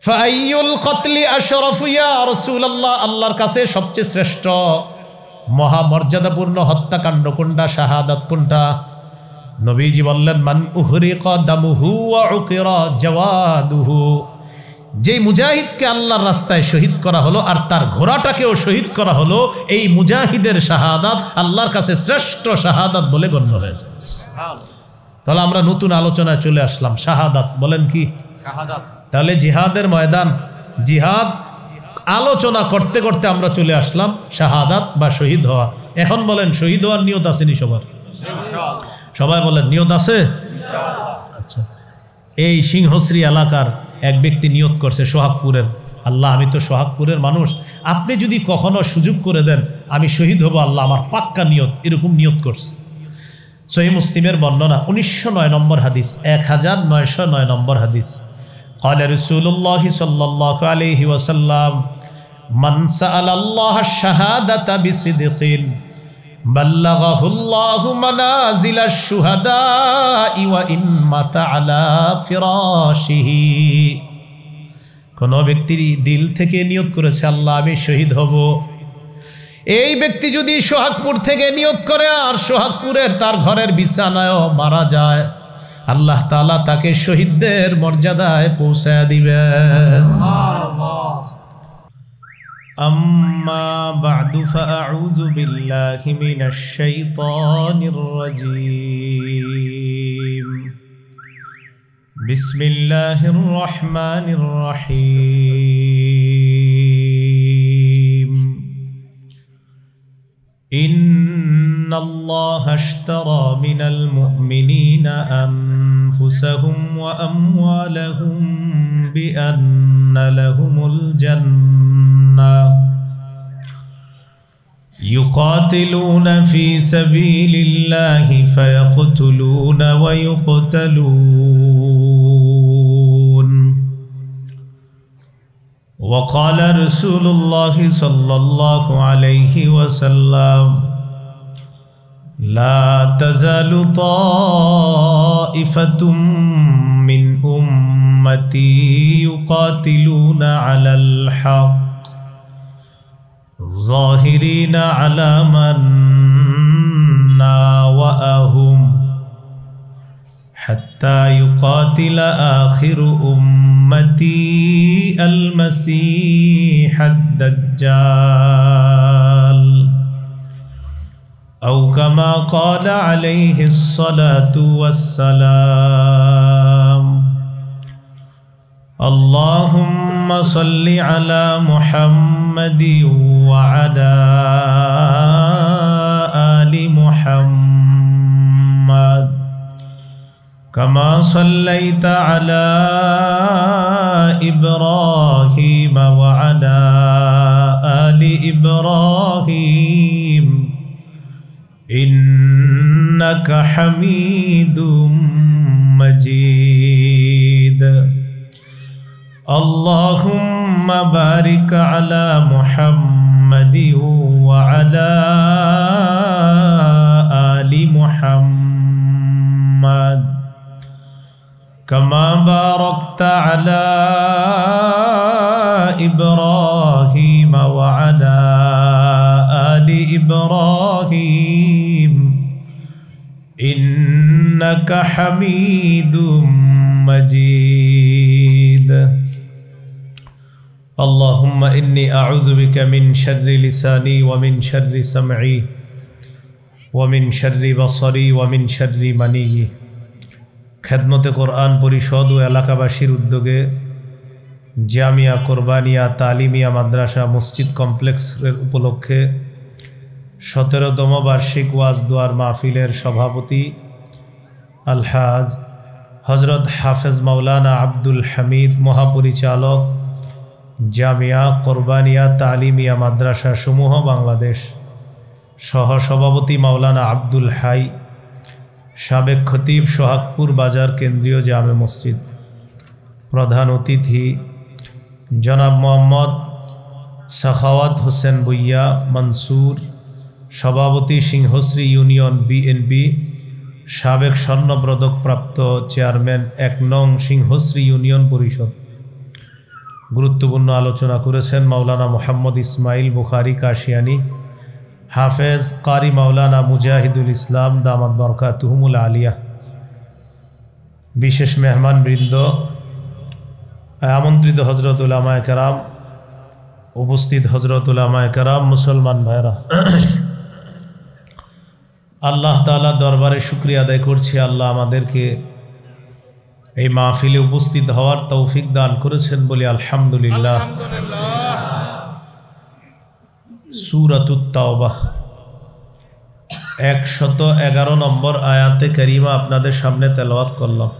ফাআইয়ুল কতলি আশরাফু ইয়া রাসূলুল্লাহ, আল্লাহর কাছে সবচেয়ে শ্রেষ্ঠ মহামর্যাদাপূর্ণ হত্যাকাণ্ড কোনটা, শাহাদাত কোনটা? নবীজি বললেন, মান উহরিকা দামুহু ওয়া উকিরা জাওয়াদুহু, যেই মুজাহিদকে আল্লাহর রাস্তায় শহীদ করা হলো আর তার ঘোড়াটাকেও শহীদ করা হলো, এই মুজাহিদের শাহাদাত আল্লাহর কাছে শ্রেষ্ঠ শাহাদাত বলে গণ্য হয়ে যায়। তাহলে আমরা নতুন আলোচনায় চলে আসলাম, শাহাদাত বলেন কি? শাহাদাত। তাহলে জিহাদের ময়দান, জিহাদ আলোচনা করতে করতে আমরা চলে আসলাম শাহাদাত বা শহীদ হওয়া। এখন বলেন শহীদ হওয়ার নিয়ত আসেনি সবার? সবাই বলেন নিয়ত আছে? আচ্ছা, এই সিংহশ্রী এলাকার এক ব্যক্তি নিয়ত করছে সোহাগপুরের, আল্লাহ আমি তো সোহাগপুরের মানুষ, আপনি যদি কখনো সুযোগ করে দেন আমি শহীদ হব আল্লাহ, আমার পাক্কা নিয়ত, এরকম নিয়ত করছে। সহিহ মুসলিমের বর্ণনা 1909 নম্বর হাদিস, 1909 নম্বর হাদিস। قال رسول الله صلى الله عليه وسلم من سأل الله الشهادة بصدق بلغه الله منازل الشهداء وإن مات على فراشه। কোন ব্যক্তি দিল থেকে নিয়ত করেছে আল্লাহ আমি শহীদ হব, এই ব্যক্তি যদি সোহাগপুর থেকে নিয়ত করে আর সোহাগপুরের তার ঘরের বিছানায়ও মারা যায়, আল্লাহ তাআলা তাকে শহীদদের মর্যাদায় পৌঁছায় দিবেন। আম্মা বা'দু ফাআউযু বিল্লাহি মিনাশ শাইতানির রাজীম। বিসমিল্লাহির রহমানির রহিম। ইন্নাল্লাহা আশতারা মিনাল মুমিনিনা আনফুসাহুম ওয়া আমওয়ালাহুম বিআন্না লাহুমুল জান্নাহ ইউকাতিলুনা ফি সাবিলিল্লাহি ফায়াকতুলুনা ওয়া ইউকতালুন। وقال رسول الله صلى الله عليه وسلم لا تزال طائفة من أمتي يقاتلون على الحق ظاهرين على من ناوأهم حتى يقاتل آخر أمتي المسيح الدجال أو كما قال عليه الصلاة والسلام اللهم صل على محمد وعلى آل محمد كما صليت على إبراهيم وعلى آل إبراهيم إنك حميد مجيد اللهم بارك على محمد وعلى آل محمد كما باركت على إبراهيم وعلى آل إبراهيم إنك حميد مجيد اللهم إني أعوذ بك من شر لساني ومن شر سمعي ومن شر بصري ومن شر مني। খেদমতে কোরআন পরিষদ ও এলাকাবাসীর উদ্যোগে জামিয়া কোরবানিয়া তালিমিয়া মাদ্রাসা মসজিদ কমপ্লেক্সের উপলক্ষে 17তম বার্ষিক ওয়াজ দোয়ার মাহফিলের সভাপতি আলহাজ হজরত হাফেজ মাওলানা আব্দুল হামিদ, মহাপরিচালক জামিয়া কোরবানিয়া তালিমিয়া মাদ্রাসা সমূহ বাংলাদেশ, সহসভাপতি মাওলানা আব্দুল হাই, সাবেক খতিব সোহাগপুর বাজার কেন্দ্রীয় জামে মসজিদ, প্রধান অতিথি জনাব মোহাম্মদ সাখাওয়াত হোসেন ভুইয়া মনসুর, সভাপতি সিংহশ্রী ইউনিয়ন বিএনপি, সাবেক স্বর্ণপদক প্রাপ্ত চেয়ারম্যান 1 নং সিংহশ্রী ইউনিয়ন পরিষদ, গুরুত্বপূর্ণ আলোচনা করেছেন মাওলানা মোহাম্মদ ইসমাইল বুখারী কাশিয়ানী, হাফেজ কারি মাওলানা মুজাহিদুল ইসলাম দামাত বরকাতুহুমুল আলিয়া। বিশেষ মেহমান বৃন্দ, আমন্ত্রিত হজরত উলামায়ে কেরাম, উপস্থিত হজরত উলামায়ে কেরাম, মুসলমান ভাইরা, আল্লাহ তাআলা দরবারে শুকরিয়া আদায় করছি। আল্লাহ আমাদেরকে এই মাহফিলে উপস্থিত হওয়ার তৌফিক দান করেছেন বলি আলহামদুলিল্লাহ। সূরাতুত তাওবাহ 111 নম্বর আয়াতে কারিমা আপনাদের সামনে তেলাওয়াত করলাম।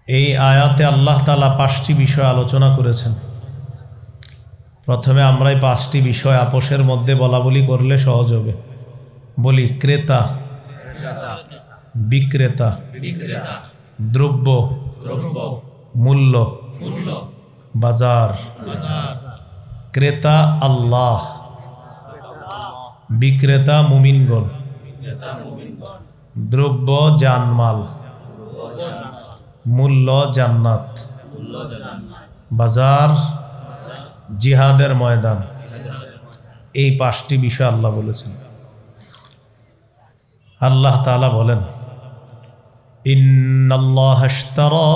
এই আয়াতে আল্লাহ তাআলা 5টি বিষয় আলোচনা করেছেন। প্রথমে আমরা এই 5টি বিষয় আপোষের মধ্যে বলা বলি করলে সহজ হবে। বলি ক্রেতা, বিক্রেতা, দ্রব্য, মূল্য, বাজার। ক্রেতা আল্লাহ, বিক্রেতা মুমিনগণ, দ্রব্য জানমাল, মূল্য জান্নাত, বাজার জিহাদের ময়দান। এই 5টি বিষয় আল্লাহ বলেছেন। আল্লাহ তাআলা বলেন, ইন্নাল্লাহা আশতারা,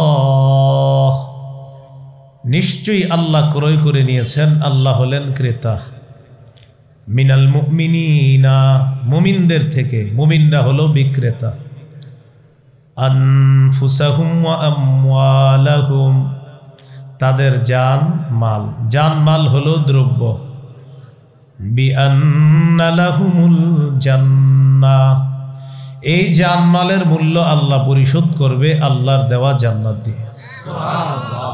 নিশ্চয়ই আল্লাহ ক্রয় করে নিয়েছেন, আল্লাহ হলেন ক্রেতা। মিনাল মুমিনিনা, মুমিনদের থেকে, মুমিনরা হলো বিক্রেতা। আনফুসাহুম ওয়া আমওয়ালাহুম, তাদের জান মাল, জান মাল হলো দ্রব্য। বিআন্না লাহুমুল জান্নাহ, এই জানমালের মূল্য আল্লাহ পরিশোধ করবে আল্লাহর দেওয়া জান্নাত দিয়ে। সুবহানাল্লাহ।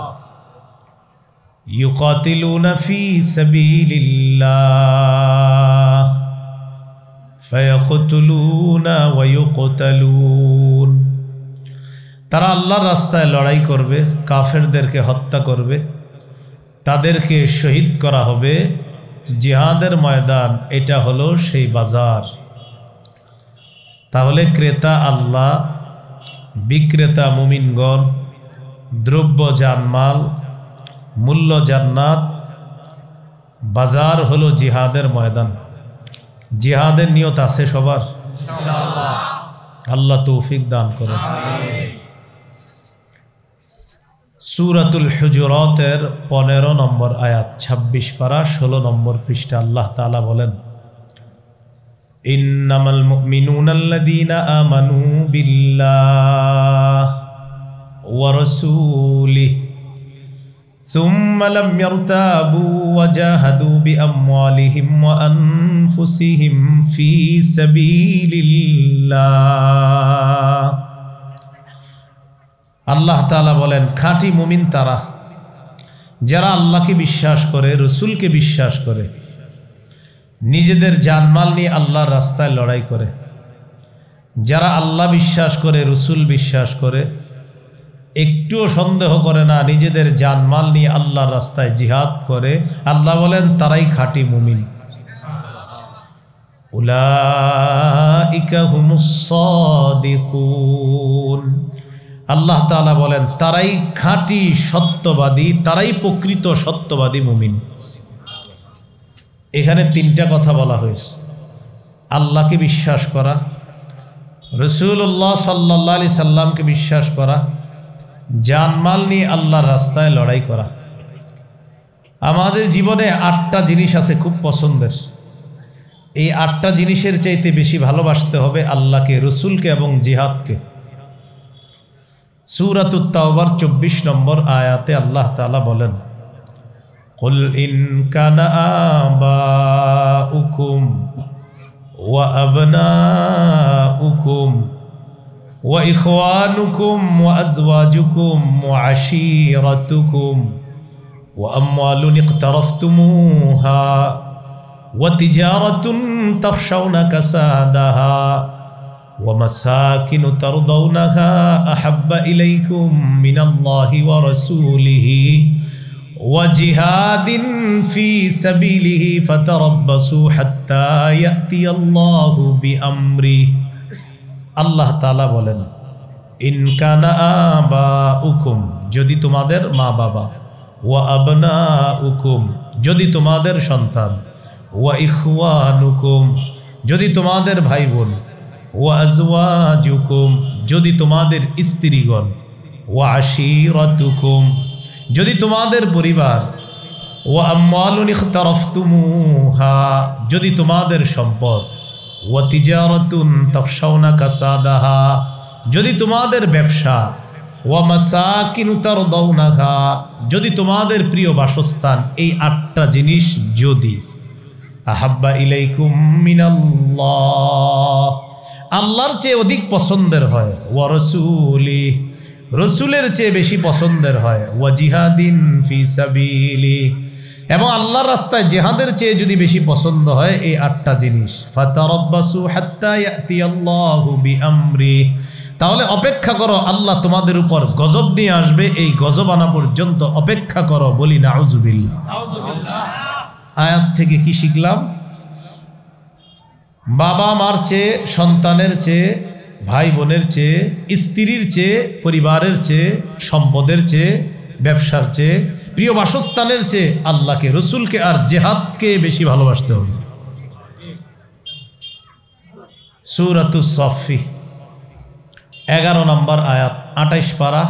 ইউকাতিলুনা ফি সাবিলিল্লাহ ফায়াকতুলুনা ওয়া ইউকতালুন, তারা আল্লাহর রাস্তায় লড়াই করবে, কাফেরদেরকে হত্যা করবে, তাদেরকে শহীদ করা হবে। জিহাদের ময়দান এটা হলো সেই বাজার। তাহলে ক্রেতা আল্লাহ, বিক্রেতা মুমিনগণ, দ্রব্য জানমাল, মূল্য জান্নাত, বাজার হলো জিহাদের ময়দান। জিহাদের নিয়ত আছে সবার ইনশাআল্লাহ। আল্লাহ তৌফিক দান করুন। সূরাতুল হুজুরাতের 15 নম্বর আয়াত, 26 পারা 16 নম্বর পৃষ্ঠা। আল্লাহ তাআলা বলেন, ইন্নামাল মুমিনুনা আল্লাযীনা আমানু বিল্লাহি ওয়া রাসূলিহি সুম্মা লাম ইয়ারতাবু ওয়া জাহাদু বিআমওয়ালিহিম ওয়া আনফুসিহিম ফি সাবিলিল্লাহ। আল্লাহ তাআলা বলেন, খাঁটি মুমিন তারা যারা আল্লাহকে বিশ্বাস করে, রসুলকে বিশ্বাস করে, নিজেদের জানমাল নিয়ে আল্লাহর রাস্তায় লড়াই করে। যারা আল্লাহ বিশ্বাস করে, রসুল বিশ্বাস করে, একটুও সন্দেহ করে না, নিজেদের জানমাল নিয়ে আল্লাহর রাস্তায় জিহাদ করে, আল্লাহ বলেন তারাই খাঁটি মুমিন। উলাইকা হুমুস সাদিকুন, আল্লাহ তাআলা বলেন তারাই খাঁটি সত্যবাদী, তারাই প্রকৃত সত্যবাদী মুমিন। এখানে 3টা কথা বলা হয়েছে। আল্লাহকে বিশ্বাস করা, রাসূলুল্লাহ সাল্লাল্লাহু আলাইহি সাল্লামকে বিশ্বাস করা, জানমাল নিয়ে আল্লাহর রাস্তায় লড়াই করা। আমাদের জীবনে 8টা জিনিস আছে খুব পছন্দের। এই 8টা জিনিসের চাইতে বেশি ভালোবাসতে হবে আল্লাহকে, রসুলকে এবং জিহাদকে। সূরাতুত তাওবার 24 নম্বর আয়াতে আল্লাহ তাআলা বলেন, কুল ইন কানা আবাউকুম ওয়া আবনাউকুম ওয়া ইখওয়ানুকুম ওয়া আজওয়াজুকুম ওয়া আশীরাতুকুম ওয়া আমওয়ালুন ইকতারাফতুমুহা ওয়া তিজারাতুন তাখশাউনা কাসাদাহা ومساكن ترضونها أحب إليكم من الله ورسوله وجهاد في سبيله فتربصوا حتى يأتي الله بأمره। আল্লাহ তাআলা বলেন, ইন কানা আবাউকুম, যদি তোমাদের মা বাবা, ওয়া আবনাউকুম, যদি তোমাদের সন্তান, ওয়া ইখওয়ানুকুম, যদি তোমাদের ভাই বোন, ওয়া আজওয়াজুকুম, যদি তোমাদের স্ত্রীগণ, ওয়া আশীরাতুকুম, যদি তোমাদের পরিবার, ওয়া আমওয়ালুন ইখতারাফতুমুহা, যদি তোমাদের সম্পদ, ওয়া তিজারাতুন তাখশাউনা কাসাদাহা, যদি তোমাদের ব্যবসা, ওয়া মাসাকিনু তারদাউনাহা, যদি তোমাদের প্রিয় বাসস্থান, এই 8টা জিনিস যদি আহাব্বা ইলাইকুম মিনাল্লাহ, আল্লাহর চেয়ে অধিক পছন্দের হয়, ওয়া রাসূলি, রসুলের চেয়ে বেশি পছন্দের হয়, ওয়া জিহাদিন ফি সাবিলি, এবং আল্লাহর রাস্তায় জিহাদের চেয়ে যদি বেশি পছন্দ হয় এই 8টা জিনিস, ফাতারাব্বাসু হাত্তা ইয়াতিয়াল্লাহু বিআমরি, তাহলে অপেক্ষা করো, আল্লাহ তোমাদের উপর গজব নিয়ে আসবে, এই গজব আনা পর্যন্ত অপেক্ষা করো। বলি নাউজুবিল্লাহ। আয়াত থেকে কি শিখলাম? বাবা মার চেয়ে, সন্তানের চেয়ে, ভাই বোনের চেয়ে, স্ত্রীর চেয়ে, পরিবারের চেয়ে, সম্পদের চেয়ে, ব্যবসার চেয়ে, প্রিয় বাসস্থানের চেয়ে আল্লাহকে, রসুলকে আর জিহাদকে বেশি ভালোবাসতে হবে। সূরাতুস সাফফি 11 নম্বর আয়াত, 28 পারা,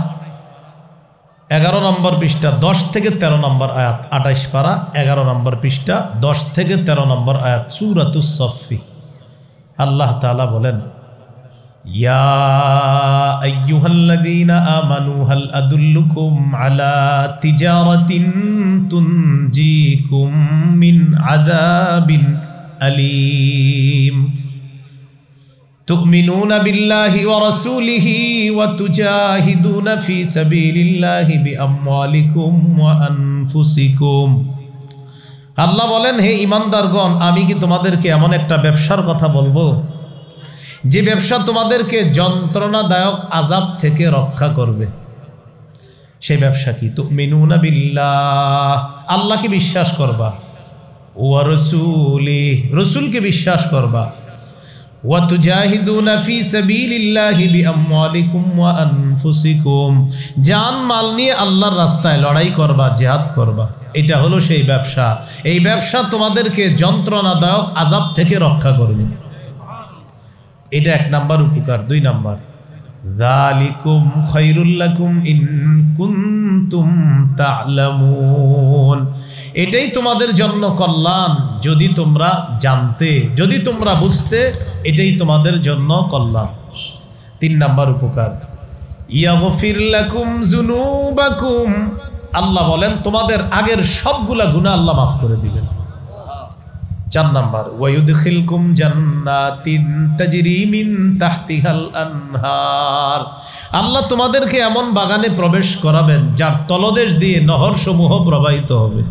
11 নম্বর পৃষ্ঠা, 10 থেকে 13 নম্বর আয়াত, 28 পারা 11 নম্বর পৃষ্ঠা, 10 থেকে 13 নম্বর আয়াত, সূরাতুস সাফফি। আল্লাহ তাআলা বলেন, ইয়া আইয়ুহাল্লাযীনা আমানু হাল আদুল্লুকুম আলা তিজারাতিন তুনজিকুম মিন আযাবিন আলীম তুমিনুনা বিল্লাহি ওয়া রাসূলিহি ওয়া তুজাহিদুনা ফি সাবিলিল্লাহি বিআমওয়ালিকুম ওয়া আনফুসিকুম। আল্লাহ বলেন, হে ঈমানদারগণ, আমি কি তোমাদেরকে এমন একটা ব্যবসার কথা বলবো যে ব্যবসা তোমাদেরকে যন্ত্রণাদায়ক আযাব থেকে রক্ষা করবে। সেই ব্যবসা কি? তুমিনুনা বিল্লাহ, আল্লাহকে বিশ্বাস করবা, ওয়া রাসূলিহি, রাসূলকে বিশ্বাস করবা, ওয়া তুজাহিদুনা ফি সাবিলিল্লাহি বিআমওয়ালিকুম ওয়া আনফুসিকুম, জান মাল নিয়ে আল্লাহর রাস্তায় লড়াই করবা, জিহাদ করবা। এটা হলো সেই ব্যবসা। এই ব্যবসা তোমাদেরকে যন্ত্রণাদায়ক আযাব থেকে রক্ষা করবে। এটা 1 নাম্বার উপকার। 2 নাম্বার, যালিকুম খায়রুল লাকুম ইন কুনতুম তা'লামুন, এটাই তোমাদের জন্য কল্যাণ যদি তোমরা জানতে, যদি তোমরা বুঝতে, এটাই তোমাদের জন্য কল্যাণ। 3 নাম্বার উপকার, ইয়াগফির লাকুম যুনুবাকুম, আল্লাহ বলেন তোমাদের আগের সবগুলা গুনাহ আল্লাহ মাফ করে দিবেন। 4 নাম্বার, ওয়ায়ুদখিলকুম জান্নাতিন তাজরি মিন তাহতিহাল আনহার, আল্লাহ তোমাদেরকে এমন বাগানে প্রবেশ করাবেন যার তলদেশ দিয়ে নহরসমূহ প্রবাহিত হবে।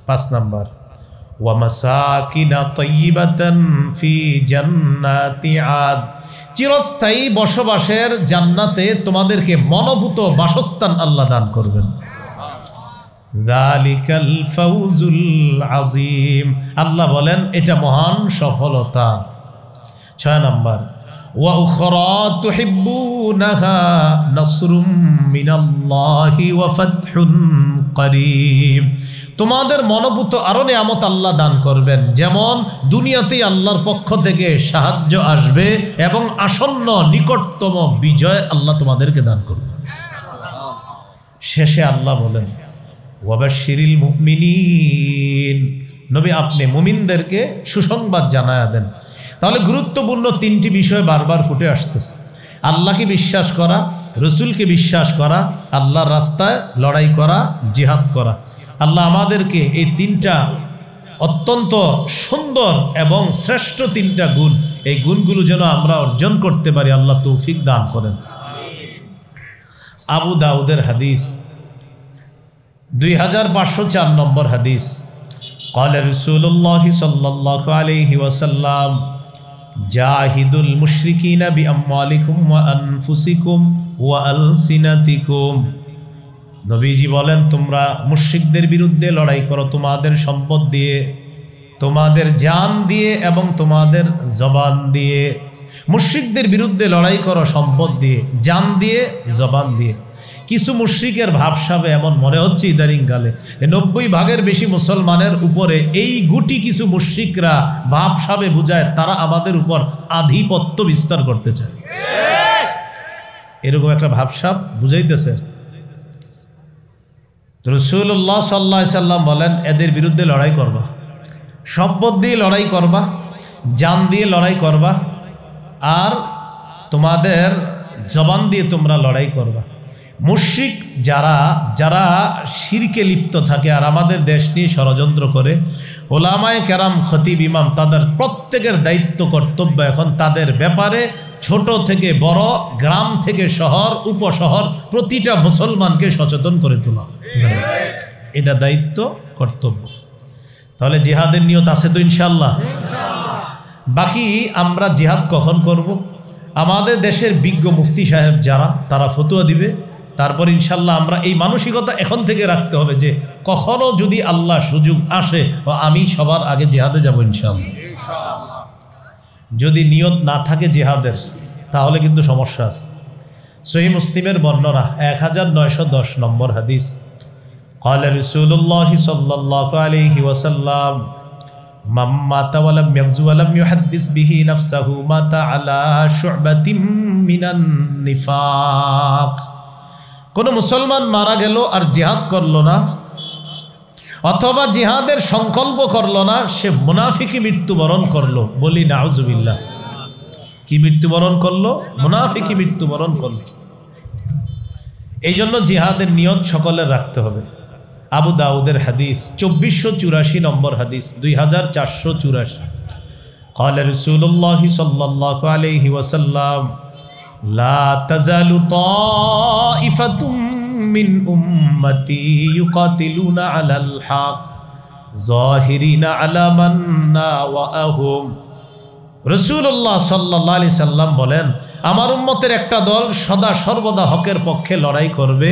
5 নাম্বার, ওয়া মাসাকিনা তাইয়িবাতান ফি জান্নাতি আদ, চিরস্থায়ী বসবাসের জান্নাতে তোমাদেরকে মনোভূত বাসস্থান আল্লাহ দান করবেন। যালিকাল ফাউজুল আযীম, আল্লাহ বলেন এটা মহান সফলতা। 6 নাম্বার, ওয়া উখরা তুহিব্বুনাহা নাসরুম মিনাল্লাহি ওয়া ফাতহুন করিব, তোমাদের মনোভূত আরো নিয়ামত আল্লাহ দান করবেন, যেমন দুনিয়াতেই আল্লাহর পক্ষ থেকে সাহায্য আসবে এবং আসন্ন নিকটতম বিজয় আল্লাহ তোমাদেরকে দান করবেন। শেষে আল্লাহ বলেন, ওয়াবাশশিরিল মুমিনিন, নবী আপনি মুমিনদেরকে সুসংবাদ জানায়া দেন। তাহলে গুরুত্বপূর্ণ 3টি বিষয় বারবার ফুটে আসতেছে: আল্লাহকে বিশ্বাস করা, রসুলকে বিশ্বাস করা, আল্লাহর রাস্তায় লড়াই করা, জিহাদ করা। আল্লাহ আমাদেরকে এই 3টা অত্যন্ত সুন্দর এবং শ্রেষ্ঠ 3টা গুণ, এই গুণগুলো যেন আমরা অর্জন করতে পারি, আল্লাহ তৌফিক দান করেন। আবু দাউদের হাদিস 2504 নম্বর হাদিস, ক্বালা রাসূলুল্লাহি সাল্লাল্লাহু আলাইহি ওয়াসাল্লাম, জাহিদুল মুশরিকিনা বিআমওয়ালিকুম ওয়া আনফুসিকুম ওয়া আলসিনাতিকুম, নবীজি বলেন তোমরা মুশরিকদের বিরুদ্ধে লড়াই করো তোমাদের সম্পদ দিয়ে, তোমাদের জান দিয়ে এবং তোমাদের জবান দিয়ে। মুশরিকদের বিরুদ্ধে লড়াই করো সম্পদ দিয়ে, জান দিয়ে, জবান দিয়ে। কিছু মুশরিকের ভাবসাবে এমন মনে হচ্ছে ইদানিং কালে 90% বেশি মুসলমানের উপরে এই গুটি কিছু মুশরিকরা ভাবসাবে বুঝায় তারা আমাদের উপর আধিপত্য বিস্তার করতে চায়। এরকম একটা ভাবসাব বুঝাইতেছে। রাসূলুল্লাহ সাল্লাল্লাহু আলাইহি সাল্লাম বলেন, এদের বিরুদ্ধে লড়াই করবা, সম্পদ দিয়ে লড়াই করবা, জান দিয়ে লড়াই করবা, আর তোমাদের জবান দিয়ে তোমরা লড়াই করবা। মুশরিক যারা যারা শিরকে লিপ্ত থাকে আর আমাদের দেশ নিয়ে ষড়যন্ত্র করে, ওলামায়ে কেরাম, খতিব, ইমাম, তাদের প্রত্যেকের দায়িত্ব কর্তব্য এখন তাদের ব্যাপারে ছোট থেকে বড়, গ্রাম থেকে শহর, উপশহর, প্রতিটা মুসলমানকে সচেতন করে তোলা। এটা দায়িত্ব কর্তব্য। তাহলে জিহাদের নিয়ত আছে তো ইনশাআল্লাহ। বাকি আমরা জিহাদ কখন করব? আমাদের দেশের বিজ্ঞ মুফতি সাহেব যারা, তারা ফতোয়া দিবে, তারপর ইনশাল্লাহ আমরা এই মানসিকতা এখন থেকে রাখতে হবে যে কখনো যদি আল্লাহ সুযোগ আসে আমি সবার আগে জিহাদে যাব ইনশাআল্লাহ। যদি নিয়ত না থাকে জিহাদের তাহলে কিন্তু সমস্যা আছে। সহিহ মুসলিমের বর্ণনা 1910 নম্বর হাদিস, قال رسول الله صلى الله عليه وسلم من مات ولم يغزو ولم يحدث به نفسه مات على شعبة من النفاق। কোন মুসলমান মারা গেল আর জিহাদ করলো না, অথবা জিহাদের সংকল্প করলো না, সে মুনাফিকি মৃত্যুবরণ করলো। বলি নাউজুবিল্লাহ। কি মৃত্যুবরণ করলো? মুনাফিকি মৃত্যুবরণ করলো। এই জন্য জিহাদের নিয়ত সকলের রাখতে হবে। আবু দাউদের হাদিস 2484 নম্বর হাদিস, 2484। قال رسول الله صلى الله عليه وسلم لا تزال طائفة من أمتي يقاتلون على الحق ظاهرين على من ناوأهم। রাসূলুল্লাহ সাল্লাল্লাহু আলাইহি সাল্লাম বলেন, আমার উম্মতের একটা দল সদা সর্বদা হকের পক্ষে লড়াই করবে,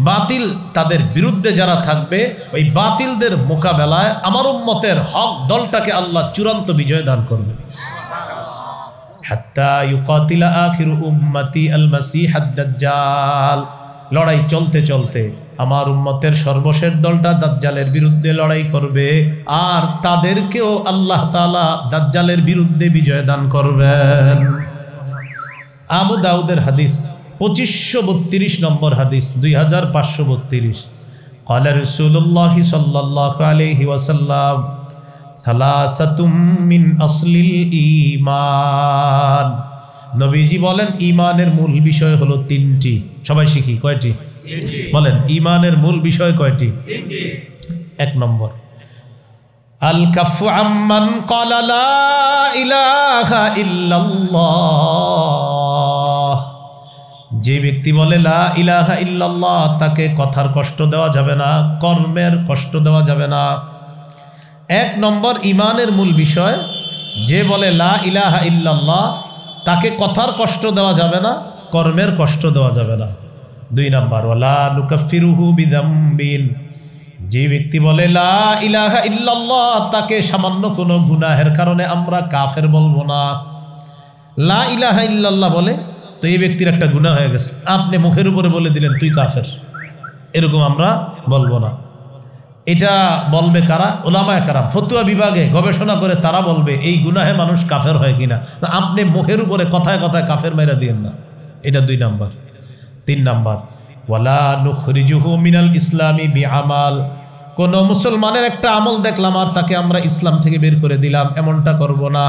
বাতিল তাদের বিরুদ্ধে যারা থাকবে ওই বাতিলদের মোকাবেলায় আমার উম্মতের হক দলটাকে আল্লাহ চূড়ান্ত বিজয় দান করবে। হাত্তা ইউকাতিলা আখিরু উম্মতি আল মাসিহ আদ-দাজ্জাল। লড়াই চলতে চলতে আমার উম্মতের সর্বশেষ দলটা দাজ্জালের বিরুদ্ধে লড়াই করবে, আর তাদেরকেও আল্লাহ তাআলা দাজ্জালের বিরুদ্ধে বিজয় দান করবেন। আবু দাউদের হাদিস 2532 নম্বর হাদিস, 2532। قال رسول الله صلى الله عليه وسلم ثلاثة من أصل الإيمان। নবীজি বলেন ঈমানের মূল বিষয় হলো তিনটি। সবাই শিখি, কয়টি? বলেন, ঈমানের মূল বিষয় কয়টি? এক নম্বর, আল কাফু আম্মান ক্বালা লা ইলাহা ইল্লাল্লাহ। যে ব্যক্তি বলে লা ইলাহা ইল্লাল্লাহ, তাকে কথার কষ্ট দেওয়া যাবে না, কর্মের কষ্ট দেওয়া যাবে না। এক নম্বর ঈমানের মূল বিষয়, যে বলে লা ইলাহা ইল্লাল্লাহ তাকে কথার কষ্ট দেওয়া যাবে না, কর্মের কষ্ট দেওয়া যাবে না। দুই নম্বর, ওয়ালা নুকাফিরুহু বিযামবিন। যে ব্যক্তি বলে লা ইলাহা ইল্লাল্লাহ তাকে সামান্য কোনো গুনাহের কারণে আমরা কাফের বলবো না। লা ইলাহা ইল্লাল্লাহ বলে তো এই ব্যক্তির একটা গুনাহ হয়ে গেছে, আপনি মুখের উপরে বলে দিলেন তুই কাফের, এরকম আমরা বলবো না। এটা বলবে কারা? উলামায়ে কেরাম, ফতোয়া বিভাগে গবেষণা করে তারা বলবে এই গুনাহে মানুষ কাফের হয় কিনা। আপনি মুখের উপরে কথায় কথায় কাফের মেরা দিয়েন না। এটা দুই নাম্বার। তিন নাম্বার, ওয়ালা নুখরিজুহু মিনাল ইসলামি বিআমাল। কোন মুসলমানের একটা আমল দেখলাম আর তাকে আমরা ইসলাম থেকে বের করে দিলাম, এমনটা করব না।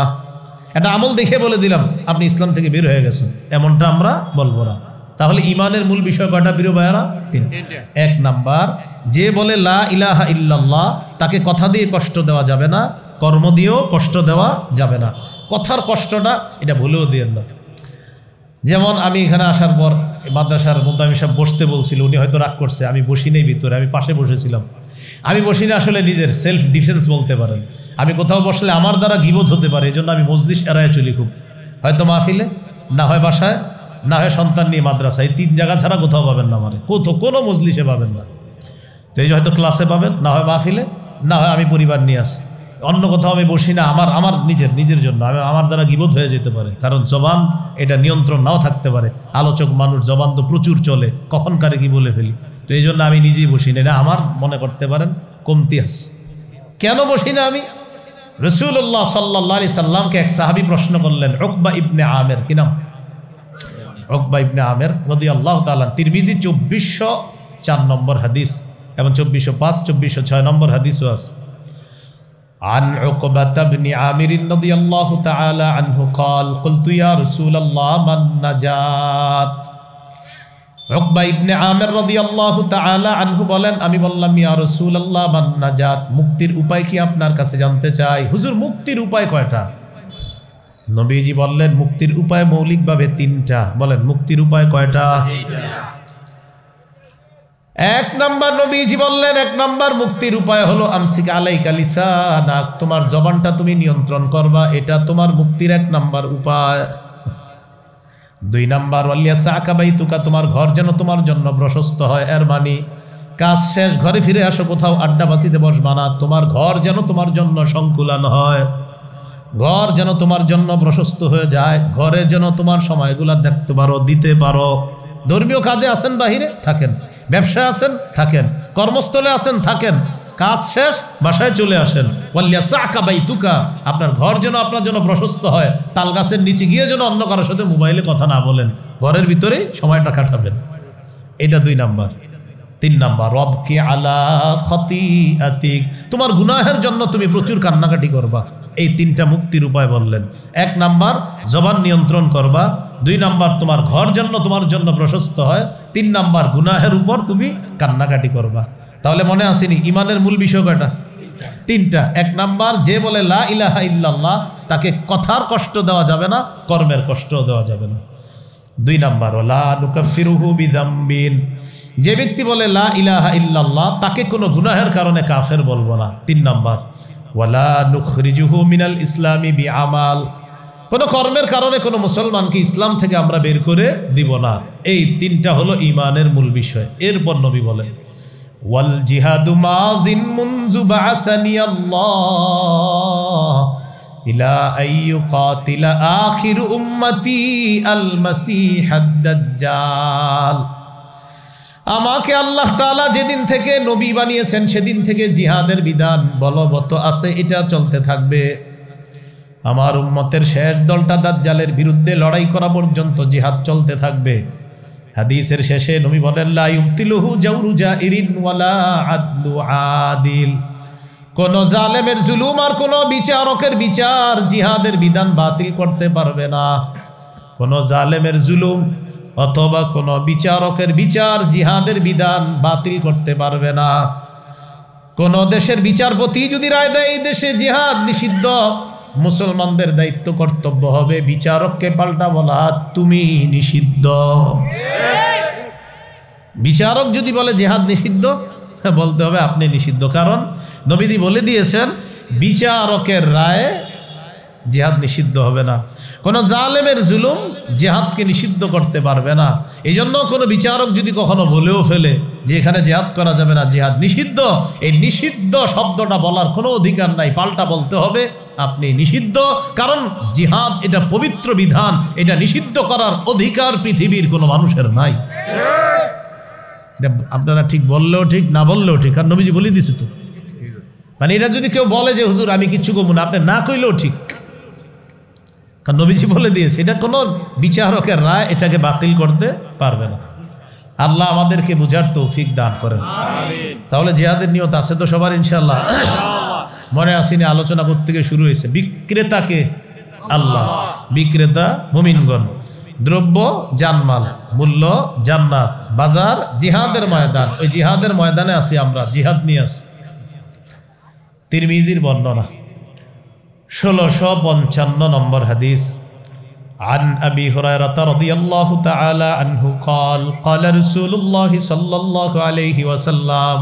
একটা আমল দেখে বলে দিলাম আপনি ইসলাম থেকে বের হয়ে গেছেন, এমনটা আমরা বলবো না। তাহলে ঈমানের মূল বিষয় কয়টা প্রিয় ভাইয়ারা? তিনটা। এক নাম্বার, যে বলে লা ইলাহা ইল্লাল্লাহ তাকে কথা দিয়ে কষ্ট দেওয়া যাবে না, কর্ম দিয়েও কষ্ট দেওয়া যাবে না। কথার কষ্টটা এটা ভুলেও দিয়েন না। যেমন আমি এখানে আসার পর মাদ্রাসার মুদ্দামি সাহেব বসতে বলছিল, উনি হয়তো রাগ করছে, আমি বসি নেই ভিতরে, আমি পাশে বসেছিলাম। আমি বসি না আসলে নিজের সেলফ ডিফেন্স বলতে পারেন। আমি কোথাও বসলে আমার দ্বারা গীবত হতে পারে, এই জন্য আমি মজলিস এড়ায় চলি খুব। হয়তো মাহফিলে, না হয় বাসায়, না হয় সন্তান নিয়ে মাদ্রাসা, এই তিন জায়গা ছাড়া কোথাও পাবেন না, মানে কোনো মজলিসে পাবেন না। তো এই হয়তো ক্লাসে পাবেন, না হয় মাহফিলে, না হয় আমি পরিবার নিয়ে আসি। অন্য কোথাও আমি বসি না, আমার আমার নিজের জন্য, আমার দ্বারা গীবত হয়ে যেতে পারে, কারণ জবান এটা নিয়ন্ত্রণ নাও থাকতে পারে। আলোচক মানুষ, জবান তো প্রচুর চলে, কখন কারে কি বলে ফেলি। তো এই জন্য আমি নিজেই বসি না, এটা আমার মনে করতে পারেন কমতি আছে। কেন বসি না আমি? রাসূলুল্লাহ সাল্লাল্লাহু আলাইহি সাল্লামকে এক সাহাবী প্রশ্ন করলেন, উকবা ইবনে আমের, কি নাম? উকবা ইবনে আমের রাদিয়াল্লাহু তাআলা। তিরমিজি 2404 নম্বর হাদিস এবং 2405, 2406 নম্বর হাদিসও আছে। عن عقبة بن عامر رضي الله تعالى عنه قال قلت يا رسول الله من نجات। উকবা ইবনে আমের রাদিয়াল্লাহু তাআলা আনহু বলেন, আমি বললাম ইয়া রাসূলুল্লাহ মান নাজাত, মুক্তির উপায় কি আপনার কাছে জানতে চাই। হুজুর মুক্তির উপায় কয়টা? নবীজি বললেন মুক্তির উপায় মৌলিকভাবে তিনটা। বলেন মুক্তির উপায় কয়টা? এক নাম্বার, নবীজি বললেন এক নাম্বার মুক্তির উপায় হলো আমসিক আলাইকা লিসানাক, তোমার জবানটা তুমি নিয়ন্ত্রণ করবা, এটা তোমার মুক্তির এক নাম্বার উপায়। দুই নাম্বার ওয়ালিয়াসাকা বাইতুকা, তোমার ঘর যেন তোমার জন্য প্রশস্ত হয়। এর মানে কাজ শেষ ঘরে ফিরে আসো, কোথাও আড্ডা বাসিতে বসবা না, তোমার ঘর যেন তোমার জন্য সংকুলান হয়, ঘর যেন তোমার জন্য প্রশস্ত হয়ে যায়, ঘরে যেন তোমার সময়গুলা দেখতে পারো, দিতে পারো। ধর্মীয় কাজে আছেন বাহিরে থাকেন, ব্যবসায় আছেন থাকেন, কর্মস্থলে আছেন থাকেন, কাজ শেষ বাসায় চলে আসেন। ওয়ালিয়াসাকা বাইতুকা, আপনার ঘর যেন আপনার জন্য প্রশস্ত হয়, তাল গাছের নিচে গিয়ে যেন অন্য কারোর সাথে মোবাইলে কথা না বলেন, ঘরের ভিতরেই সময়টা কাটাবেন। এটা দুই নাম্বার। তিন নাম্বার রবকি আলা খতিআতিক, তোমার গুনাহের জন্য তুমি প্রচুর কান্নাকাটি করবা। এই তিনটা মুক্তির উপায় বললেন। এক নাম্বার জবান নিয়ন্ত্রণ করবা, দুই নাম্বার তোমার ঘর যেন তোমার জন্য প্রশস্ত হয়, তিন নাম্বার গুনাহের উপর তুমি কান্নাকাটি করবা। তাহলে মনে আসেনি ইমানের মূল বিষয় কয়টা? তিনটা। এক নাম্বার, যে বলে লা ইলাহা ইল্লাল্লাহ তাকে কথার কষ্ট দেওয়া যাবে না, কর্মের কষ্ট দেওয়া যাবে না। দুই নাম্বার ওয়ালা নুকাফিরুহু বিযামবিন, যে ব্যক্তি বলে লা ইলাহা ইল্লাল্লাহ তাকে কোনো গুনাহের কারণে কাফের বলবো না। তিন নাম্বার ওয়ালা নুখরিজুহু মিনাল ইসলামি বিআমাল, কোনো কর্মের কারণে কোনো মুসলমানকে ইসলাম থেকে আমরা বের করে দিব না। এই তিনটা হলো ইমানের মূল বিষয়। এরপর নবী বলেন ওয়াল জিহাদু মাযিন মুনযু বা'সানি আল্লাহ ইলা আইয়ুকাতিলা আখির উম্মতি আল মাসিহাদ দাজ্জাল, আমাকে আল্লাহ তাআলা যেদিন থেকে নবী বানিয়েছেন সেদিন থেকে জিহাদের বিধান বলবৎ আছে, এটা চলতে থাকবে। আমার উম্মতের শেষ দলটা দাজ্জালের বিরুদ্ধে লড়াই করা পর্যন্ত জিহাদ চলতে থাকবে। হাদিসের শেষে নবী বলেন লা ইউতিলুহু জাওরু জাইরিন ওয়ালা আদলু আদিল, কোন জালেমের জুলুম আর কোন বিচারকের বিচার জিহাদের বিধান বাতিল করতে পারবে না। কোন জালেমের জুলুম অথবা কোন বিচারকের বিচার জিহাদের বিধান বাতিল করতে পারবে না। কোন দেশের বিচারপতি যদি রায় দেয় এই দেশে জিহাদ নিষিদ্ধ, মুসলমানদের দায়িত্ব কর্তব্য হবে বিচারককে পাল্টা বলা তুমি নিষিদ্ধ। বিচারক যদি বলে জিহাদ নিষিদ্ধ, বলতে হবে আপনি নিষিদ্ধ, কারণ নবীজি বলে দিয়েছেন বিচারকের রায়ে জিহাদ নিষিদ্ধ হবে না। কোনো জালেমের জুলুম জিহাদকে নিষিদ্ধ করতে পারবে না। এই জন্য কোনো বিচারক যদি কখনো বলেও ফেলে যে এখানে জিহাদ করা যাবে না, জিহাদ নিষিদ্ধ, এই নিষিদ্ধ শব্দটা বলার কোনো অধিকার নাই, পাল্টা বলতে হবে আপনি নিষিদ্ধ, কারণ জিহাদ এটা পবিত্র বিধান, এটা নিষিদ্ধ করার অধিকার পৃথিবীর কোনো মানুষের নাই। আপনারা ঠিক বললেও ঠিক, না বললেও ঠিক, আর নবীজি বলে দিছে তো। মানে এটা যদি কেউ বলে যে হুজুর আমি কিচ্ছু করবো না, আপনি না কইলেও ঠিক, কারণ নবীজি বলে দিয়েছে, এটা কোনো বিচারকের রায় এটাকে বাতিল করতে পারবে না। আল্লাহ আমাদেরকে বুঝার তৌফিক দান করেন। তাহলে জিহাদের নিয়ত আছে তো সবার ইনশাআল্লাহ? মনে আসেনি আলোচনা করতে গিয়ে শুরু হয়েছে বিক্রেতাকে আল্লাহ, বিক্রেতা মুমিনগণ, দ্রব্য জানমাল, মূল্য জান্নাত, বাজার জিহাদের ময়দান, ওই জিহাদের ময়দানে আছি আমরা, জিহাদ নিয়ে আসি। তিরমিজির বর্ণনা 1655 নম্বর হাদিস। عن أبي هريرة رضي الله تعالى عنه قال قال رسول الله صلى الله عليه وسلم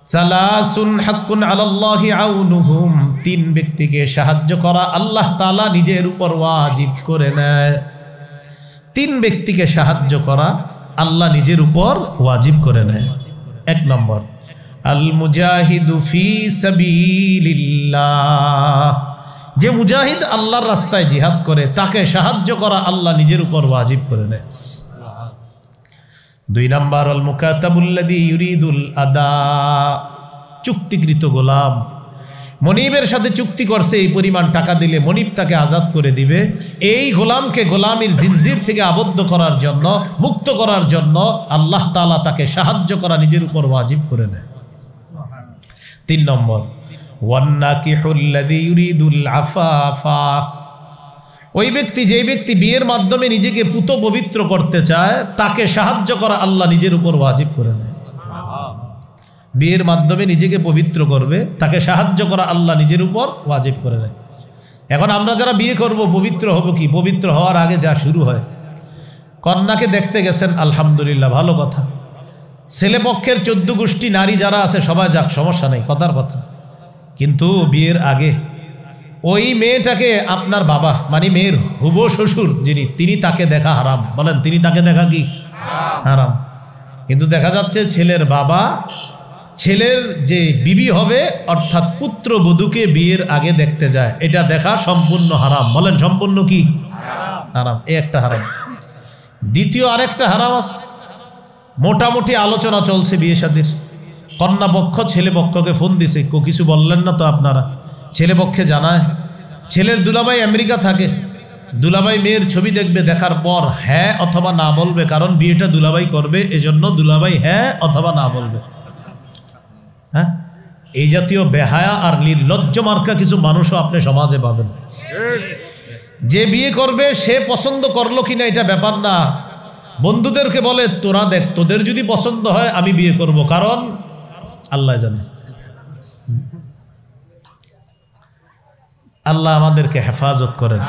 ثلاث حق على الله عونهم, তিন ব্যক্তিকে সাহায্য করা আল্লাহ তাআলা নিজের উপর ওয়াজিব করে নেয়। তিন ব্যক্তিকে সাহায্য করা আল্লাহ নিজের উপর ওয়াজিব করে নেয়। এক নম্বর আল মুজাহিদু ফি সাবিলিল্লাহ, যে মুজাহিদ আল্লাহর রাস্তায় জিহাদ করে তাকে সাহায্য করা আল্লাহ নিজের উপর ওয়াজিব করে নেন। 2 নাম্বার আল মুকাতাবুল্লাযী ইউরিদুল আদা, চুক্তিকৃত গোলাম। মনিবের সাথে চুক্তি করছে এই পরিমাণ টাকা দিলে মনিব তাকে আজাদ করে দিবে। এই গোলামকে গোলামির জিনজির থেকে আবদ্ধ করার জন্য, মুক্ত করার জন্য আল্লাহ তাআলা তাকে সাহায্য করা নিজের উপর ওয়াজিব করে নেন। 3 নম্বর ওয়ান্নাকিহুল্লাযী ইউরিদুল আফাফা, ওই ব্যক্তি, যে ব্যক্তি বিয়ের মাধ্যমে নিজেকে পুত পবিত্র করতে চায় তাকে সাহায্য করা আল্লাহ নিজের উপর ওয়াজিব করে নেন। বিয়ের মাধ্যমে নিজেকে পবিত্র করবে তাকে সাহায্য করা আল্লাহ নিজের উপর ওয়াজিব করে নেন। এখন আমরা যারা বিয়ে করব পবিত্র হব কি? পবিত্র হওয়ার আগে যা শুরু হয়, কন্যাকে দেখতে গেছেন, আলহামদুলিল্লাহ, ভালো কথা। ছেলে পক্ষের 14 গোষ্ঠী নারী যারা আছে সবাই যাক, সমস্যা নেই, কথার কথা। কিন্তু বিয়ের আগে ওই মেয়েটাকে আপনার বাবা মানে মেয়ের হুবো শ্বশুর যিনি, তিনি তাকে দেখা হারাম। বলেন, তিনি তাকে দেখা কি হারাম? কিন্তু দেখা যাচ্ছে ছেলের বাবা ছেলের যে বিবি হবে অর্থাৎ পুত্রবধূকে বিয়ের আগে দেখতে যায়, এটা দেখা সম্পূর্ণ হারাম। বলেন, সম্পূর্ণ কি হারাম? এই একটা হারাম। দ্বিতীয় আরেকটা হারাম আছে, মোটামুটি আলোচনা চলছে বিয়ে শাদীর, কন্যা পক্ষ ছেলে পক্ষকে ফোন দিছে, কিছু বললেন না তো আপনারা? ছেলে পক্ষে জানায়, ছেলের দুলাভাই আমেরিকা থাকে, দুলাভাই মেয়ের ছবি দেখবে, দেখার পর হ্যাঁ অথবা না বলবে, কারণ বিয়েটা দুলাভাই করবে, এজন্য দুলাভাই হ্যাঁ অথবা না বলবে। হ্যাঁ, এই জাতীয় বেহায়া আর নির্লজ্জ মার্কা কিছু মানুষও আপনি সমাজে পাবেন। যে বিয়ে করবে সে পছন্দ করলো কিনা এটা ব্যাপার না, বন্ধুদেরকে বলে তোরা দেখ, তোদের যদি পছন্দ হয় আমি বিয়ে করব, কারণ আল্লাহ জানে। আল্লাহ আমাদেরকে হেফাজত করেন।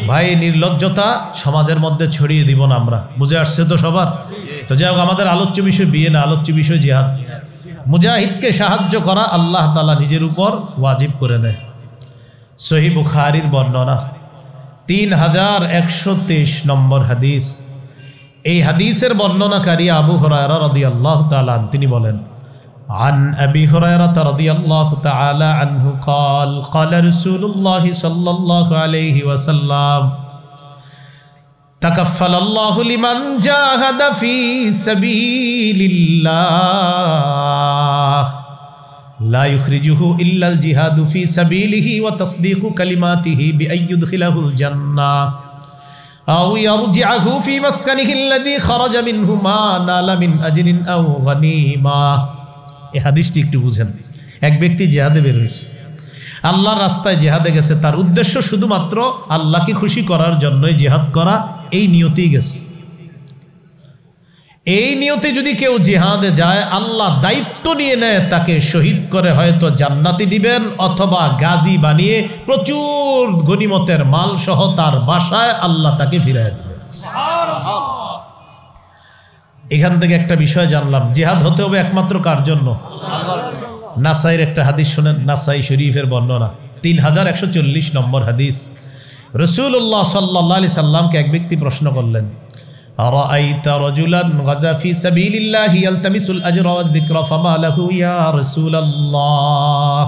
ভাই, নির্লজ্জতা সমাজের মধ্যে ছড়িয়ে দিব না আমরা, বুঝে আসছে তো সবার? তো যাই হোক, আমাদের আলোচ্য বিষয় বিয়ে না, আলোচ্য বিষয় জিহাদ। মুজাহিদকে সাহায্য করা আল্লাহ তাআলা নিজের উপর ওয়াজিব করে দেয়। সহিহ বুখারীর বর্ণনা 3123 নম্বর হাদিস। এই হাদিসের বর্ণনাকারী আবু হুরায়রা রাদিয়াল্লাহু তাআলা তিনি বলেন, عن أبي هريرة رضي الله تعالى عنه قال قال رسول الله صلى الله عليه وسلم تكفل الله لمن جاهد في سبيل الله لا يخرجه إلا الجهاد في سبيله وتصديق كلماته بأن يدخله الجنة أو يرجعه في مسكنه الذي خرج منه ما نال من أجر أو غنيمة। এই হাদিসটি একটু বুঝেন। এক ব্যক্তি জিহাদে বের হয়েছে, আল্লাহর রাস্তায় জিহাদে গেছে, তার উদ্দেশ্য শুধুমাত্র আল্লাহকে খুশি করার জন্যই জিহাদ করা, এই নিয়তেই গেছে। এই নিয়তে যদি কেউ জিহাদে যায়, আল্লাহ দায়িত্ব নিয়ে নেয় তাকে শহীদ করে হয়তো জান্নাতি দিবেন, অথবা গাজী বানিয়ে প্রচুর গনিমতের মাল সহ তার বাসায় আল্লাহ তাকে ফিরায় দিবেন। এখান থেকে একটা বিষয় জানলাম, জিহাদ হতে হবে একমাত্র কার জন্য? নাসাইর একটা হাদিস শুনেন, নাসাই শরীফের বর্ণনা 3140 নম্বর হাদিস। রাসূলুল্লাহ সাল্লাল্লাহু আলাইহি সাল্লামকে এক ব্যক্তি প্রশ্ন করলেন, আরাআইতা রাজুলান গাজা ফি সাবিলিল্লাহি ইয়ালতামিসুল আজরা ওয়াদ যিকরা ফামা লাহু ইয়া রাসূলুল্লাহ।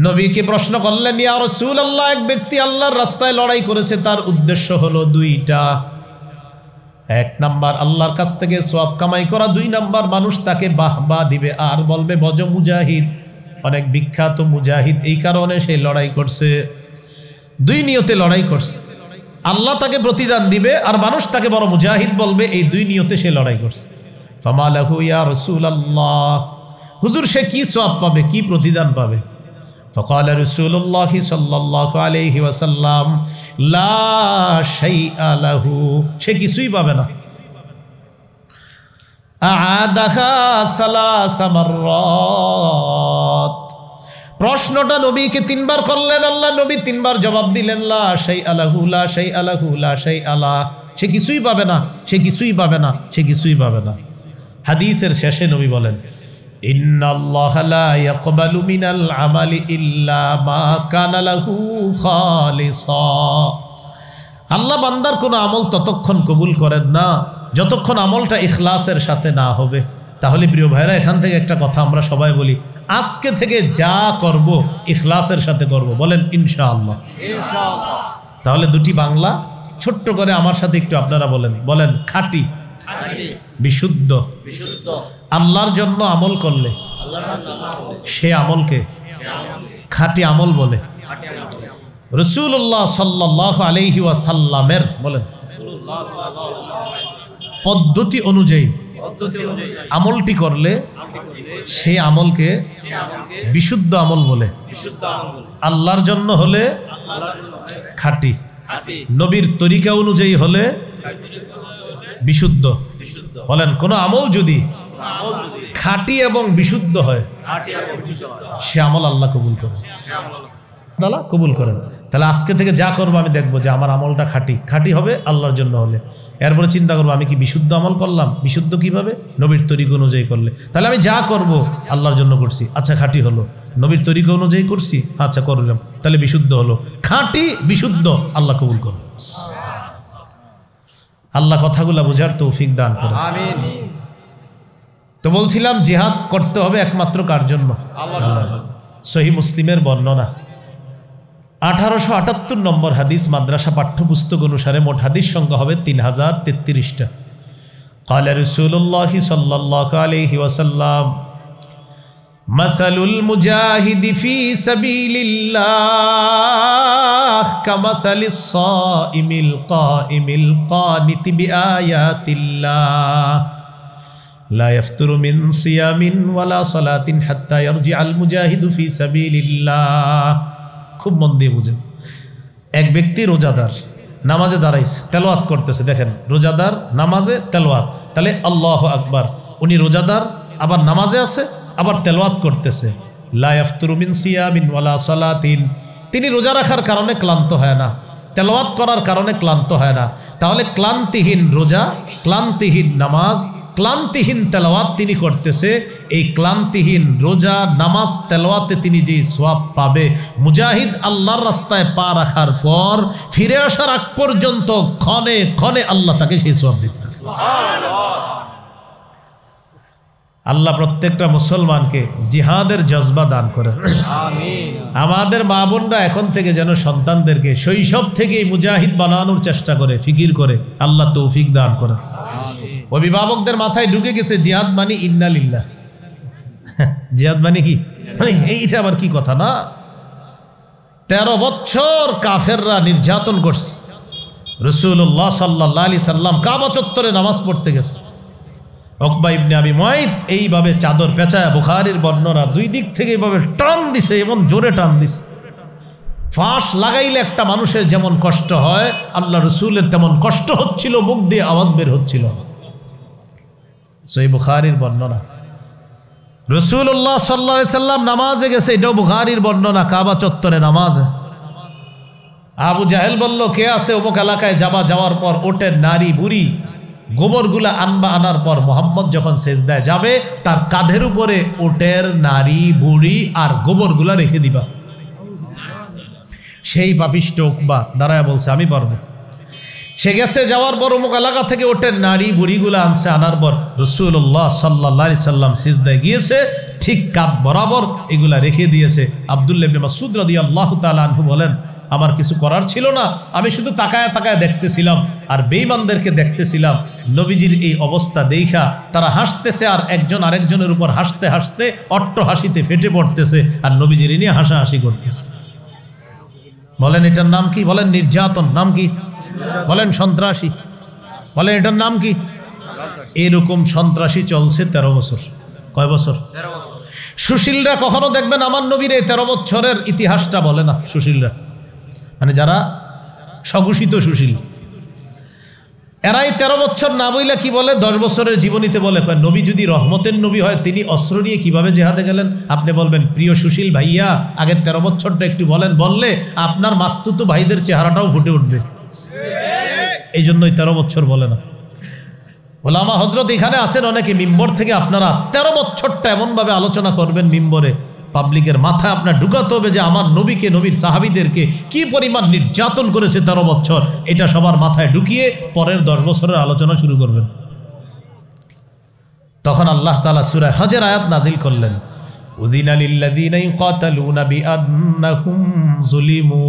নবীকে প্রশ্ন করলেন, ইয়া রাসূলুল্লাহ, এক ব্যক্তি আল্লাহর রাস্তায় লড়াই করেছে, তার উদ্দেশ্য হলো দুইটা। 1 নাম্বার আল্লাহর কাছ থেকে সওয়াব কামাই করা, 2 নাম্বার মানুষ তাকে বাহবা দিবে আর বলবে বজ মুজাহিদ, অনেক বিখ্যাত মুজাহিদ, এই কারণে সে লড়াই করছে। 2 নিয়তে লড়াই করছে, আল্লাহ তাকে প্রতিদান দিবে আর মানুষ তাকে বড় মুজাহিদ বলবে, এই 2 নিয়তে সে লড়াই করছে। ফামা লাহু ইয়া রাসূলুল্লাহ, হুজুর সে কি সওয়াব পাবে, কি প্রতিদান পাবে? فقال رسول الله صلى الله عليه وسلم لا شيء له, সে কিছুই পাবে না। আ'আদাহা সালাসা মাররাত, প্রশ্নটা নবীকে 3 বার করলেন, আল্লাহ নবী 3 বার জবাব দিলেন, লা শাইআ লাহু, লা শাইআ লাহু, লা শাইআ লা, সে কিছুই পাবে না, সে কিছুই পাবে না, সে কিছুই পাবে না। হাদিসের শেষে নবী বলেন, ইন্নাল্লাহা লা ইয়াকবালু মিনাল আমালি ইল্লা মা কানা লাহু খালিসা, আল্লাহ বান্দার কোনো আমল ততক্ষণ কবুল করেন না যতক্ষণ আমলটা ইখলাসের সাথে না হবে। তাহলে প্রিয় ভাইরা, এখান থেকে একটা কথা আমরা সবাই বলি, আজকে থেকে যা করব ইখলাসের সাথে করব, বলেন ইনশাআল্লাহ। ইনশাআল্লাহ। তাহলে দুটি বাংলা ছোট্ট করে আমার সাথে একটু আপনারা বলেন খাঁটি, বিশুদ্ধ। আল্লাহর জন্য আমল করলে সে আমলকে খাঁটি আমল বলে। রাসূলুল্লাহ সাল্লাল্লাহু আলাইহি ওয়াসাল্লামের বলেন পদ্ধতি অনুযায়ী আমলটি করলে সে আমলকে বিশুদ্ধ আমল বলে। আল্লাহর জন্য হলে খাঁটি, নবীর তরিকা অনুযায়ী হলে বিশুদ্ধ। বলেন কোন আমল যদি খাঁটি এবং বিশুদ্ধ হয় সে আমল আল্লাহ কবুল করেন, আল্লাহ কবুল করেন। তাহলে আজকে থেকে যা করবো আমি দেখবো যে আমার আমলটা খাঁটি হবে আল্লাহর জন্য হলে। এরপরে চিন্তা করবো আমি কি বিশুদ্ধ আমল করলাম, বিশুদ্ধ কিভাবে, নবীর তরিকা অনুযায়ী করলে। তাহলে আমি যা করব আল্লাহর জন্য করছি, আচ্ছা খাঁটি হলো। নবীর তরিকা অনুযায়ী করছি, আচ্ছা করলাম, তাহলে বিশুদ্ধ হলো। খাঁটি বিশুদ্ধ, আল্লাহ কবুল করুন। আল্লাহ কথাগুলা বোঝার তৌফিক দান করেন, আমিন। তো বলছিলাম জিহাদ করতে হবে একমাত্র কার জন্য? আল্লাহ। সহিহ মুসলিমের বর্ণনা 1878 নম্বর হাদিস, মাদ্রাসা পাঠ্যপুস্তক অনুসারে মোট হাদিস সংখ্যা হবে 3033টা। ক্বালা রাসূলুল্লাহ সাল্লাল্লাহু আলাইহি ওয়াসাল্লাম মাসালুল মুজাহিদি ফি সাবিলিল্লাহ কামাসালিস সাইমিল কাইমিল কানিতি বিআয়াতিল্লাহ লা ইয়াফতুরু মিন সিয়ামিন ওয়ালা সালাতিন হাত্তা ইয়ারজিআল মুজাহিদু ফি সাবিলিল্লাহ। খুব মন দিয়ে বুঝেন। এক ব্যক্তি রোজাদার, নামাজে দাঁড়াইছে, তেলাওয়াত করতেছে। দেখেন, রোজাদার নামাজে তেলাওয়াত, তাহলে আল্লাহু আকবার। উনি রোজাদার, আবার নামাজে আছে, আবার তেলাওয়াত করতেছে। লা ইয়াফতুরু মিন সিয়ামিন ওয়ালা সালাতিন, তিনি রোজা রাখার কারণে ক্লান্ত হয় না, তেলাওয়াত করার কারণে ক্লান্ত হয় না। তাহলে ক্লান্তিহীন রোজা, ক্লান্তিহীন নামাজ, ক্লান্তিহীন তেলাওয়াত তিনি করতেছে। এই ক্লান্তিহীন রোজা, নামাজ, তেলাওয়াতে তিনি যে সওয়াব পাবে, মুজাহিদ আল্লাহর রাস্তায় পা রাখার পর ফিরে আসার আগ পর্যন্ত ক্ষণে ক্ষণে আল্লাহ তাকে সেই সওয়াব দিতে থাকেন। আল্লাহ প্রত্যেকটা মুসলমানকে জিহাদের জজবা দান করেন, আমিন। আমাদের মা বোনরা এখন থেকে যেন সন্তানদেরকে শৈশব থেকেই মুজাহিদ বানানোর চেষ্টা করে, ফিকির করে, আল্লাহ তৌফিক দান করেন। অভিভাবকদের মাথায় ঢুকে গেছে জিহাদ মানে ইন্না লিল্লাহ। জিহাদ মানে কি, মানে এইটা আবার কি কথা না? 13 বছর কাফেররা নির্যাতন করছে। রাসূলুল্লাহ সাল্লাল্লাহু আলাইহি সাল্লাম কাবা চত্বরে নামাজ পড়তে গেছে। উকবা ইবনে আবি মুআইত এইভাবে চাদর পেঁচায়, বুখারীর বর্ণনা, দুই দিক থেকে এইভাবে টান দিছে, এমন জোরে টান দিছে, ফাঁস লাগাইলে একটা মানুষের যেমন কষ্ট হয়, আল্লাহ রসুলের তেমন কষ্ট হচ্ছিল, মুখ দিয়ে আওয়াজ বের হচ্ছিল। সহিহ বুখারীর বর্ণনা। রাসূলুল্লাহ সাল্লাল্লাহু আলাইহি সাল্লাম নামাজে গেছে, এটাও বুখারীর বর্ণনা, কাবা চত্বরে নামাজে। আবু জাহেল বলল, কে আছে অমুক এলাকায় যাওয়ার পর ওটের নারী বুড়ি গোবরগুলা আনার পর মোহাম্মদ যখন সেজদায় যাবে, তার কাঁধের উপরে ওটের নারী বুড়ি আর গোবরগুলা রেখে দিবা। সেই পাপিষ্ঠ উকবা দাঁড়ায় বলছে, আমি পারবো। সে গেছে, যাওয়ার পর অমুক এলাকা থেকে ওটের নারী বুড়িগুলা আনছে, আনার পর রাসূলুল্লাহ সাল্লাল্লাহু আলাইহি সাল্লাম সিজদায় গিয়েছে, ঠিক কাঁধ বরাবর এগুলা রেখে দিয়েছে। আব্দুল্লাহ ইবনে মাসউদ রাদিয়াল্লাহু তাআলা আনহু বলেন, আমার কিছু করার ছিল না, আমি শুধু তাকায় তাকায় দেখতেছিলাম আর বেঈমানদেরকে দেখতেছিলাম। নবীজির এই অবস্থা দেখা তারা হাসতেছে, আর একজন আরেকজনের উপর হাসতে হাসতে অট্ট হাসিতে ফেটে পড়তেছে, আর নবীজির নিয়ে হাসাহাসি করতেছে। বলেন এটার নাম কি? বলেন নির্যাতন। নাম কি? বলেন সন্ত্রাসী। বলেন এটার নাম কি? এরকম সন্ত্রাসী চলছে 13 বছর। কয় বছর? 13 বছর। সুশীলরা কখনো দেখবেন আমার নবীর এই 13 বছরের ইতিহাসটা বলে না। সুশীলরা মানে যারা স্বঘোষিত সুশীল, এরাই 13 বছর না বইলে কি বলে, 10 বছরের জীবনীতে বলে, নবী যদি রহমতের নবী হয় তিনি অস্ত্র নিয়ে কিভাবে জেহাদে গেলেন? আপনি বলবেন, প্রিয় সুশীল ভাইয়া, আগের 13 বছরটা একটু বলেন, বললে আপনার মাস্তুতো ভাইদের চেহারাটাও ফুটে উঠবে। এই জন্যই 13 বছর বলে না। ওলামা হযরত এখানে আছেন অনেকে, মিম্বর থেকে আপনারা 13 বছরটা এমনভাবে আলোচনা করবেন মিম্বরে, পাবলিকের মাথায় আপনার ঢুকাতে হবে যে আমার নবীকে, নবীর সাহাবীদেরকে কি পরিমাণ নির্যাতন করেছে 13 বছর, এটা সবার মাথায় ঢুকিয়ে পরের 10 বছরের আলোচনা শুরু করবেন। তখন আল্লাহ তাআলা সূরা হজের আয়াত নাজিল করলেন, উযিনা লিল্লাযীনা ইউকাতালুনা বিআন্নাহুম যুলিমু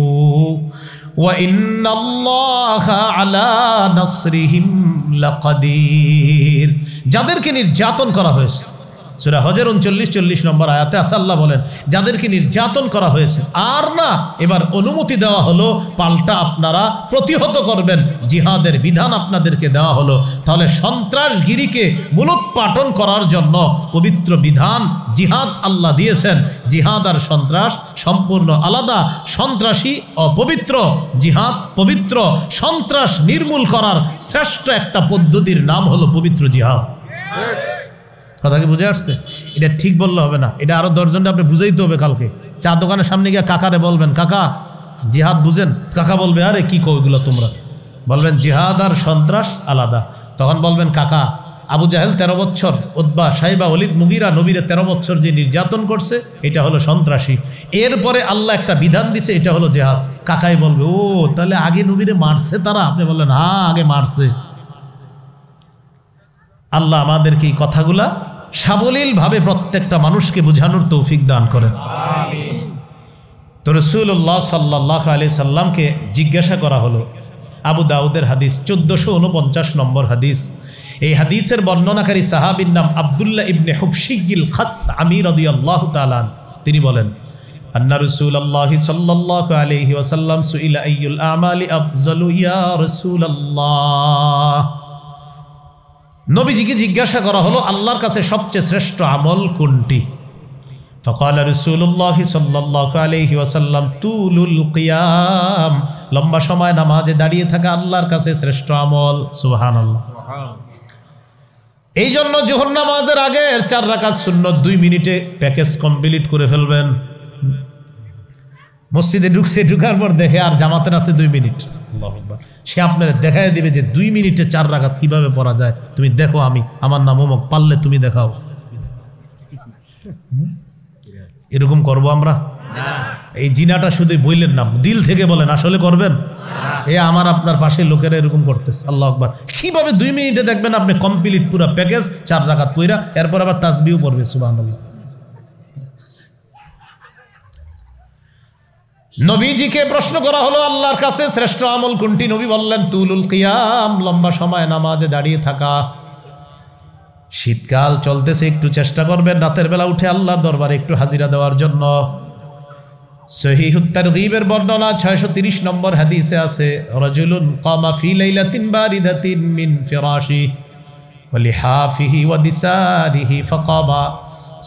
ওয়া ইন্নাল্লাহা আলা নাসরিহিম লাকাদির। যাদেরকে নির্যাতন করা হয়েছে, সূরা হজের 39-40 নম্বর আয়াতে আল্লাহ বলেন যাদেরকে নির্যাতন করা হয়েছে, আর না এবার অনুমতি দেওয়া হলো, পাল্টা আপনারা প্রতিহত করবেন, জিহাদের বিধান আপনাদেরকে দেওয়া হলো। তাহলে সন্ত্রাসগিরিকে মূলোৎপাটন করার জন্য পবিত্র বিধান জিহাদ আল্লাহ দিয়েছেন। জিহাদ আর সন্ত্রাস সম্পূর্ণ আলাদা। সন্ত্রাসী অপবিত্র, জিহাদ পবিত্র। সন্ত্রাস নির্মূল করার শ্রেষ্ঠ একটা পদ্ধতির নাম হলো পবিত্র জিহাদ। কথা কি বুঝে আসছে? এটা ঠিক বললে হবে না, এটা আরো 10 জনটা আপনি বুঝাইতে হবে। কালকে চা দোকানের সামনে গিয়ে কাকারে বলবেন, কাকা জিহাদ বুঝেন? কাকা বলবে, আরে কি কও এগুলো তোমরা? বলবেন জিহাদ আর সন্ত্রাস আলাদা। তখন বলবেন, কাকা আবু জাহেল 13 বছর, উতবা, সাইবা, ওয়ালিদ, মুগীরা নবীরে 13 বছর যে নির্যাতন করছে এটা হলো সন্ত্রাসী। এরপরে আল্লাহ একটা বিধান দিছে, এটা হলো জিহাদ। কাকাই বলবে, ও তাহলে আগে নবীরে মারছে তারা? আপনি বললেন, হ্যাঁ আগে মারছে। আল্লাহ আমাদেরকে এই কথাগুলা সাবলীলভাবে প্রত্যেকটা মানুষকে বোঝানোর তৌফিক দান করেন। তো রাসূলুল্লাহ সাল্লাল্লাহু আলাইহি সাল্লামকে জিজ্ঞাসা করা হলো, আবু দাউদের হাদিস 1449 নম্বর হাদিস। এই হাদিসের বর্ণনাকারী সাহাবীর নাম আব্দুল্লাহ ইবনে হুবশিগিল খাতআমি রাদিয়াল্লাহু তাআলা। তিনি বলেন, আন্না রাসূলুল্লাহ সাল্লাল্লাহু আলাইহি ওয়াসাল্লাম সুইলা আইয়ুল আমালি আফজালু ইয়া রাসূলুল্লাহ। নবীজিকে জিজ্ঞাসা করা হলো আল্লাহর কাছে সবচেয়ে শ্রেষ্ঠ আমল কোনটি? فقال رسول الله صلى الله عليه وسلم طول القيام, লম্বা সময় নামাজে দাঁড়িয়ে থাকা আল্লাহর কাছে শ্রেষ্ঠ আমল। সুবহানাল্লাহ। এই জন্য যোহর নামাজের আগে 4 রাকাত সুন্নত 2 মিনিটে প্যাকেজ কমপ্লিট করে ফেলবেন। মসজিদে ঢুকার পর দেখে আর জামাতের আছে 2 মিনিট, আল্লাহু আকবার, সে আপনাদের দেখায় দিবে যে 2 মিনিটে 4 রাকাত কিভাবে পড়া যায়। তুমি দেখো, আমার নাম অমুক, পারলে তুমি দেখাও। এরকম করবো আমরা? এই জিনাটা শুধু বললেন না, দিল থেকে বলেন, আসলে করবেন? এ আমার আপনার পাশে লোকেরা এরকম করতেছে। আল্লাহু আকবার। কিভাবে 2 মিনিটে দেখবেন আপনি কমপ্লিট পুরো প্যাকেজ 4 রাকাত পড়া, এরপর আবার তাসবিহও পড়বে। সুবহানাল্লাহ। নবীজিকে প্রশ্ন করা হলো আল্লাহর কাছে শ্রেষ্ঠ আমল কোনটি? নবী বললেন তুলুল কিয়াম, লম্বা সময় নামাজে দাঁড়িয়ে থাকা। শীতকাল চলতেছে, একটু চেষ্টা করবেন রাতের বেলা উঠে আল্লাহর দরবারে একটু হাজিরা দেওয়ার জন্য। সহিহুত তারগীবের বর্ণনা 630 নম্বর হাদিসে আছে, রাজুলুন কামা ফি লাইলাতিন বারিদাতিন মিন ফিরাশি ওয়া লিহাফিহি ওয়া দিসারিহি ফাকামা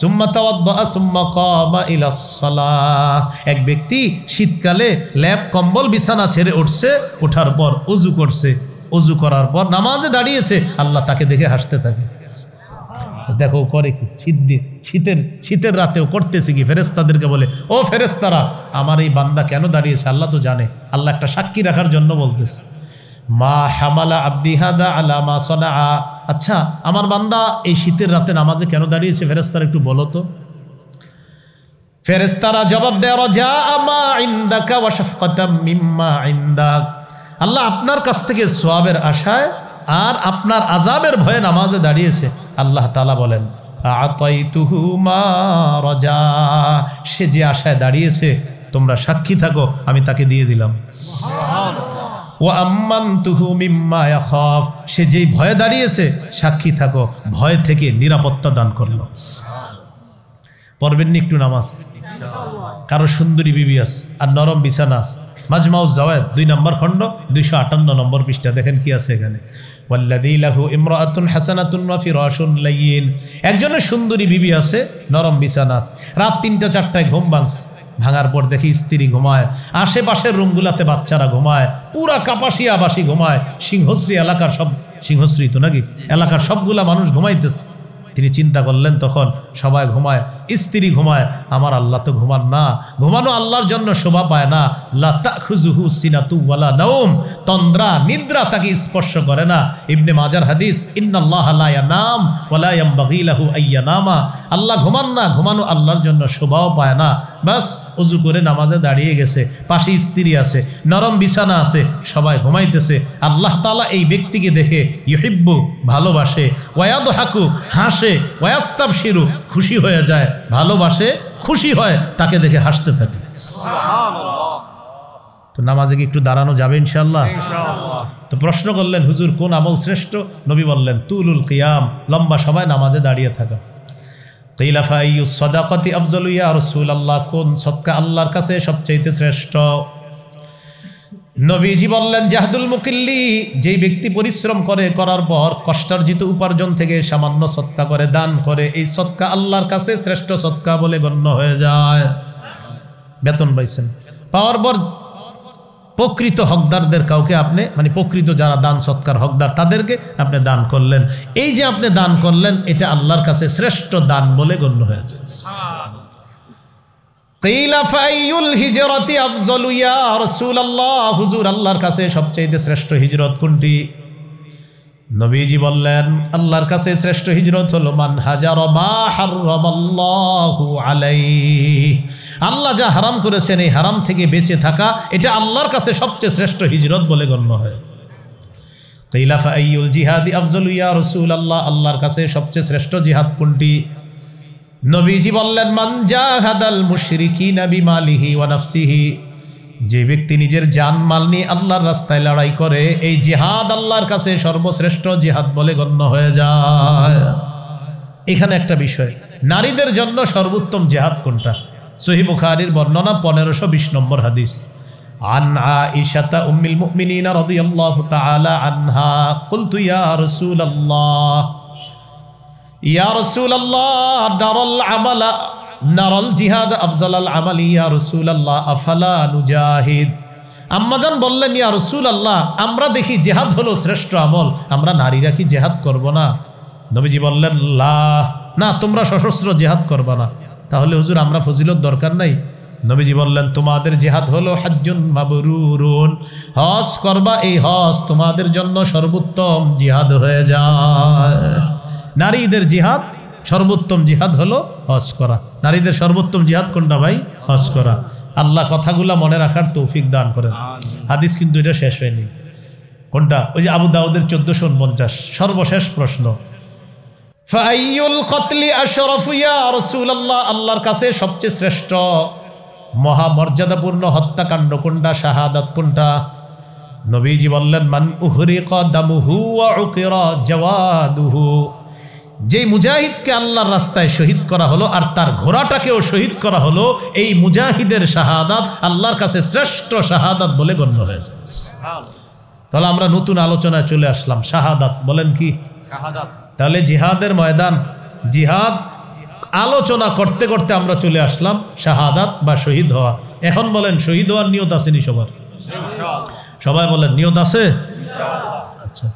সুম্মা তাওয়াদ্দা সুম্মা কামা ইলাস সালাহ। এক ব্যক্তি শীতকালে ল্যাপ কম্বল বিছানা ছেড়ে উঠছে, ওঠার পর ওযু করছে, ওযু করার পর নামাজে দাঁড়িয়েছে, আল্লাহ তাকে দেখে হাসতে থাকে। দেখো করে কি, শীতের রাতেও করতেছে কি? ফেরেশতাদেরকে বলে, ও ফেরেশতারা, আমার এই বান্দা কেন দাঁড়িয়েছে আল্লাহ তো জানে। আল্লাহ একটা সাক্ষী রাখার জন্য বলতেছে, মা হামালা আব্দি হাদা আলা মা সানা। আচ্ছা, আমার বান্দা এই শীতের রাতে নামাজে কেন দাঁড়িয়েছে? ফেরেশতারা একটু বলো তো। ফেরেশতারা জবাব দেয়, রাজা মা ইনদাকা ওয়া শাফকাতাম মিম্মা ইনদাক। আল্লাহ আপনার কাছ থেকে সওয়াবের আশায় আর আপনার আযাবের ভয়ে নামাজে দাঁড়িয়েছে। আল্লাহ তাআলা বলেন, আতাইতুহু মা রাজা, সে যে আশায় দাঁড়িয়েছে তোমরা সাক্ষী থাকো, আমি তাকে দিয়ে দিলাম। সুবহানাল্লাহ। ওয়া আম্মানতুহু মিম্মা ইয়াখাফ, সে যেই ভয়ে দাঁড়িয়েছে সাক্ষী থাকো, ভয় থেকে নিরাপত্তা দান করলাম। পড়বেন নি একটু নামাজ? ইনশাআল্লাহ। কারো সুন্দরী বিবি আছে আর নরম বিছানা আছে। মাজমাউজ জাওয়াদ 2 নম্বর খণ্ড 258 নম্বর পৃষ্ঠা, দেখেন কি আছে এখানে। ওয়াল্লাযী লাহু ইমরাআতুন হাসানাতুন ওয়া ফিরাশুন লাইয়িন, একজনের সুন্দরী বিবি আছে, নরম বিছানা আছে। রাত 3টা-4টায় ঘুম ভাঙার পর দেখি স্ত্রী ঘুমায়, আশেপাশের রুমগুলাতে বাচ্চারা ঘুমায়, পুরা কাপাসিয়াবাসী ঘুমায়, সিংহশ্রী এলাকার সব, সিংহশ্রী তো নাকি, এলাকার সবগুলা মানুষ ঘুমাইতেছে। তিনি চিন্তা করলেন তখন সবাই ঘুমায়, স্ত্রী ঘুমায়, আমার আল্লাহ তো ঘুমান না। ঘুমানো আল্লাহর জন্য শোভা পায় না। লা তাখুযুহু সিনাতু ওয়ালা নাওম, তন্দ্রা নিদ্রা তাকে স্পর্শ করে না। ইবনে মাজার হাদিস, ইন্নাল্লাহা লা ইয়ানাম ওয়ালা ইয়ানবাগি লাহু আইয়ানামা। আল্লাহ ঘুমান না, ঘুমানো আল্লাহর জন্য শোভাও পায় না। বাস ওযু করে নামাজে দাঁড়িয়ে গেছে, পাশে স্ত্রী আছে, নরম বিছানা আছে, সবাই ঘুমাইতেছে। আল্লাহ তাআলা এই ব্যক্তিকে দেখে ইউহিব্বু, ভালোবাসে, ওয়ায়াদহাকু, হাসে, ওয়ায়াস্তাবশিরু, খুশি হয়ে যায়, ভালোবাসে, খুশি হয়, তাকে দেখে হাসতে থাকে। সুবহানাল্লাহ। তো নামাজে কি একটু দাঁড়ানো যাবে ইনশাআল্লাহ? ইনশাআল্লাহ। তো প্রশ্ন করলেন, হুজুর কোন আমল শ্রেষ্ঠ? নবী বললেন তুলুল কিয়াম, লম্বা সময় নামাজে দাঁড়িয়ে থাকা। কিলা ফাইয়ুস সাদাকাতি আফজালু ইয়া রাসূলুল্লাহ, কোন সদকা আল্লাহর কাছে সবচেয়ে শ্রেষ্ঠ? নবীজি বললেন জাহদুল মুকিল্লি, যেই ব্যক্তি পরিশ্রম করে, করার পর কষ্টার্জিত উপার্জন থেকে সামান্য সদকা করে, দান করে, এই সদকা আল্লাহর কাছে শ্রেষ্ঠ সদকা বলে গণ্য হয়ে যায়। বেতন পাইছেন, পাওয়ার পর প্রকৃত হকদারদের কাউকে আপনি, মানে প্রকৃত যারা দান সৎকার হকদার, তাদেরকে আপনি দান করলেন। এই যে আপনি দান করলেন, এটা আল্লাহর কাছে শ্রেষ্ঠ দান বলে গণ্য হয়ে যায়। কিলা ফাইয়ুল হিজরাতি আফজালু ইয়া রাসূলুল্লাহ, হুজুর আল্লাহর কাছে সবচেয়ে শ্রেষ্ঠ হিজরত কোনটি? নবীজি বললেন আল্লাহর কাছে শ্রেষ্ঠ হিজরত হলো মান হাজারা মা হারামাল্লাহু আলাইহি, আল্লাহ যা হারাম করেছেন এই হারাম থেকে বেঁচে থাকা, এটা আল্লাহর কাছে সবচেয়ে শ্রেষ্ঠ হিজরত বলে গণ্য হয়। কিলা ফাইয়ুল জিহাদি আফজালু ইয়া রাসূলুল্লাহ, আল্লাহর কাছে সবচেয়ে শ্রেষ্ঠ জিহাদ কোনটি? নবীজি বললেন মান জাহাদাল মুশরিকিনা বিমালিহি ওয়া নাফসিহি, যে ব্যক্তি নিজের জান মাল নিয়ে আল্লাহর রাস্তায় লড়াই করে, এই জিহাদ আল্লাহর কাছে সর্বশ্রেষ্ঠ জিহাদ বলে গণ্য হয়ে যায়। এখানে একটা বিষয়, নারীদের জন্য সর্বোত্তম জিহাদ কোনটা? সহিহ বুখারীর বর্ণনা 1520 নম্বর হাদিস। আন আয়েশা উম্মুল মুমিনিন রাদিয়াল্লাহু তাআলা আনহা কুলতু ইয়া রাসূলুল্লাহ, ইয়া রাসূলুল্লাহ নারাল আমালা নারাল জিহাদ আফজালাল আমালি ইয়া রাসূলুল্লাহ আফালা নুজাহিদ। আম্মাজান বললেন ইয়া রাসূলুল্লাহ, আমরা দেখি জিহাদ হলো শ্রেষ্ঠ আমল, আমরা নারীরা কি জিহাদ করব না? নবীজি বললেন লা, না তোমরা সশস্ত্র জিহাদ করবা না। তাহলে হুজুর আমরা ফজিলত দরকার নাই? নবীজি বললেন তোমাদের জিহাদ হলো হাজ্জুন মাবরুরুন, হজ করবা, এই হজ তোমাদের জন্য সর্বোত্তম জিহাদ হয়ে যায়। নারীদের জিহাদ সর্বোত্তম জিহাদ হলো হজ করা। নারীদের সর্বোত্তম জিহাদ কোনটা ভাই? হজ করা। আল্লাহ কথাগুলা মনে রাখার তৌফিক দান করেন। হাদিস কিন্তু এটা শেষ হয়নি। কোনটা? ওই যে আবু দাউদের 1449। সর্বশেষ প্রশ্ন, ফাইয়ুল কতলি আশরাফু ইয়া রাসূলুল্লাহ, আল্লাহর কাছে সবচেয়ে শ্রেষ্ঠ মহামর্যাদাপূর্ণ হত্যাকাণ্ড কোনটা, শাহাদাত কোনটা? নবীজি বললেন মান উহরিকা দামুহু ওয়া উকিরা জাওয়াদুহু, যেই মুজাহিদকে আল্লাহর রাস্তায় শহীদ করা হলো আর তার ঘোড়াটাকেও শহীদ করা হলো, এই মুজাহিদের শাহাদাত আল্লাহর কাছে শ্রেষ্ঠ শাহাদাত বলে গণ্য হয়ে যায়। তাহলে আমরা নতুন আলোচনায় চলে আসলাম, শাহাদাত বলেন কি? শাহাদাত। তাহলে জিহাদের ময়দান, জিহাদ আলোচনা করতে করতে আমরা চলে আসলাম শাহাদাত বা শহীদ হওয়া। এখন বলেন শহীদ হওয়ার নিয়ত আসেনি সবার? সবাই বলেন নিয়ত আছে? আচ্ছা,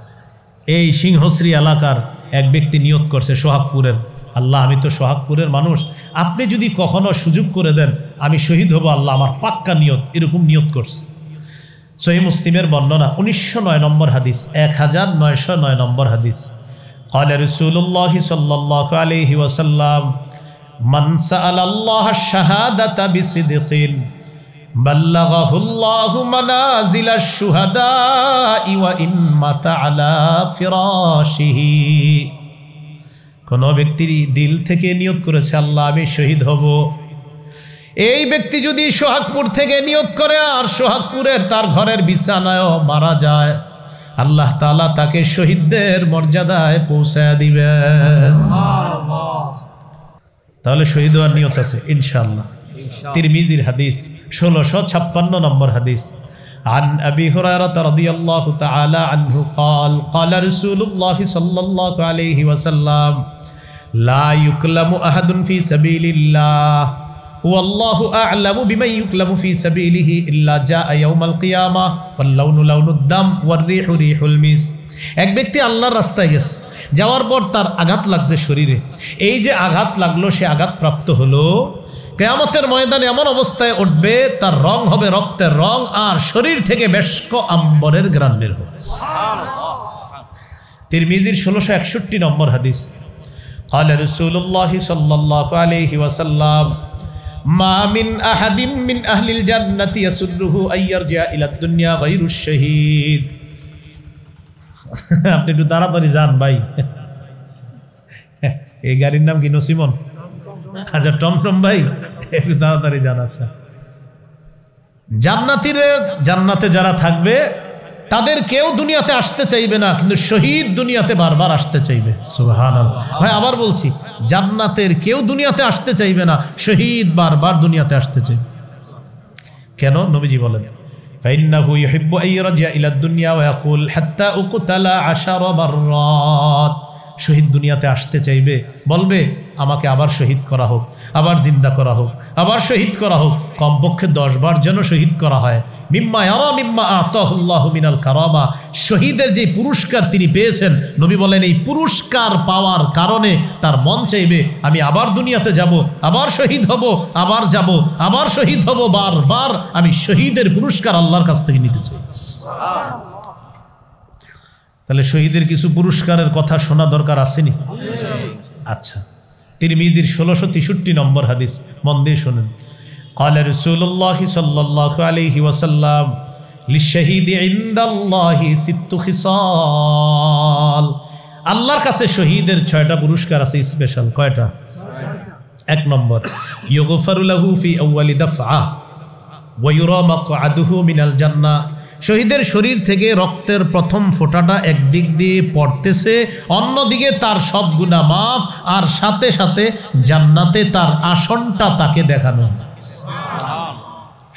এই সিংহশ্রী এলাকার এক ব্যক্তি নিয়ত করছে সোহাগপুরের, আল্লাহ আমি তো সোহাগপুরের মানুষ, আপনি যদি কখনো সুযোগ করে দেন আমি শহীদ হব, আল্লাহ আমার পাক্কা নিয়ত, এরকম নিয়ত করছে। সহিহ মুসলিমের বর্ণনা 1909 নম্বর হাদিস, 1909 নম্বর হাদিস। قال رسول الله صلى الله عليه وسلم من سأل الله الشهادة بصدق بلغه الله منازل الشهداء وإن مات على فراشه। কোন ব্যক্তি দিল থেকে নিয়ত করেছে আল্লাহ আমি শহীদ হব, এই ব্যক্তি যদি সোহাগপুর থেকে নিয়ত করে আর সোহাগপুরের তার ঘরের বিছানায়ও মারা যায়, আল্লাহ তাআলা তাকে শহীদদের মর্যাদায় পৌঁছায় দিবেন। তাহলে শহীদ হওয়ার নিয়ত আছে ইনশাআল্লাহ। তিরমিজির হাদিস 1656 নম্বর হাদিস। عن أبي هريرة رضي الله تعالى عنه قال قال رسول الله صلى الله عليه وسلم لا يكلم أحد في سبيل الله والله أعلم بمن يكلم في سبيله إلا جاء يوم القيامة واللون لون الدم والريح ريح المسك। এক ব্যক্তি আল্লাহর রাস্তায় গেছে, যাওয়ার পর তার আঘাত লাগছে শরীরে। এই যে আঘাত লাগলো, সে আঘাত প্রাপ্ত হলো, কিয়ামতের ময়দানে এমন অবস্থায় উঠবে, তার রং হবে রক্তের রং, আর শরীর থেকে মেশক আম্বরের ঘ্রাণ বের হবে। তিরমিজির 1661 নম্বর হাদিস। قال رسول الله صلى الله عليه وسلم ما من أحد من أهل الجنة يسره أن يرجع إلى الدنيا غير الشهيد। আপনি একটু তাড়াতাড়ি যান ভাই, এই গাড়ির নাম কি নসিমন? আচ্ছা টমটম ভাই, একটু তাড়াতাড়ি যান। আচ্ছা, জান্নাতে যারা থাকবে তাদের কেউ দুনিয়াতে আসতে চাইবে না, কিন্তু শহীদ দুনিয়াতে বারবার আসতে চাইবে। সুবহানাল্লাহ। ভাই আবার বলছি, জান্নাতের কেউ দুনিয়াতে আসতে চাইবে না, শহীদ বারবার দুনিয়াতে আসতে চাইবে। কেন? নবীজি বলেন ফাইন্নাহু ইউহিব্বু আন ইয়ারজি'a ইলা দুনিয়া ওয়া ইয়াকুল হাত্তা উকতালা 10 মাররাত। শহীদ দুনিয়াতে আসতে চাইবে, বলবে আমাকে আবার শহীদ করা হোক, আবার জিন্দা করা হোক, আবার শহীদ করা হোক, কমপক্ষে 10 বার যেন শহীদ করা হয়। মিম্মা ইয়ারা মিম্মা আতাহুল্লাহু মিনাল কারামা। শহীদের যে পুরস্কার তিনি পেয়েছেন, নবী বলেন এই পুরস্কার পাওয়ার কারণে তার মন চাইবে আমি আবার দুনিয়াতে যাব, আবার শহীদ হব, আবার যাব, আবার শহীদ হব, বারবার আমি শহীদের পুরস্কার আল্লাহর কাছ থেকে নিতে চাই। তাহলে শহীদের কিছু পুরস্কারের কথা শোনা দরকার আসেনি? আচ্ছা, তিরমিজির 1663 নম্বর হাদিস, মন দিয়ে শোনেন। قال رسول الله صلى الله عليه وسلم للشهيد عند الله 6 خصال। আল্লাহর কাছে শহীদের 6টা পুরস্কার আছে স্পেশাল। কয়টা? 1 নম্বর, ইউগফারু লাহু ফি আউয়ালি দাফআ ওয়া ইউরা মাকআদুহু মিনাল জান্নাহ। শহীদের শরীর থেকে রক্তের প্রথম ফোঁটাটা একদিক দিয়ে পড়তেছে, অন্যদিকে তার সব গুনাহ মাফ, আর সাথে সাথে জান্নাতে তার আসনটা তাকে দেখানো হচ্ছে।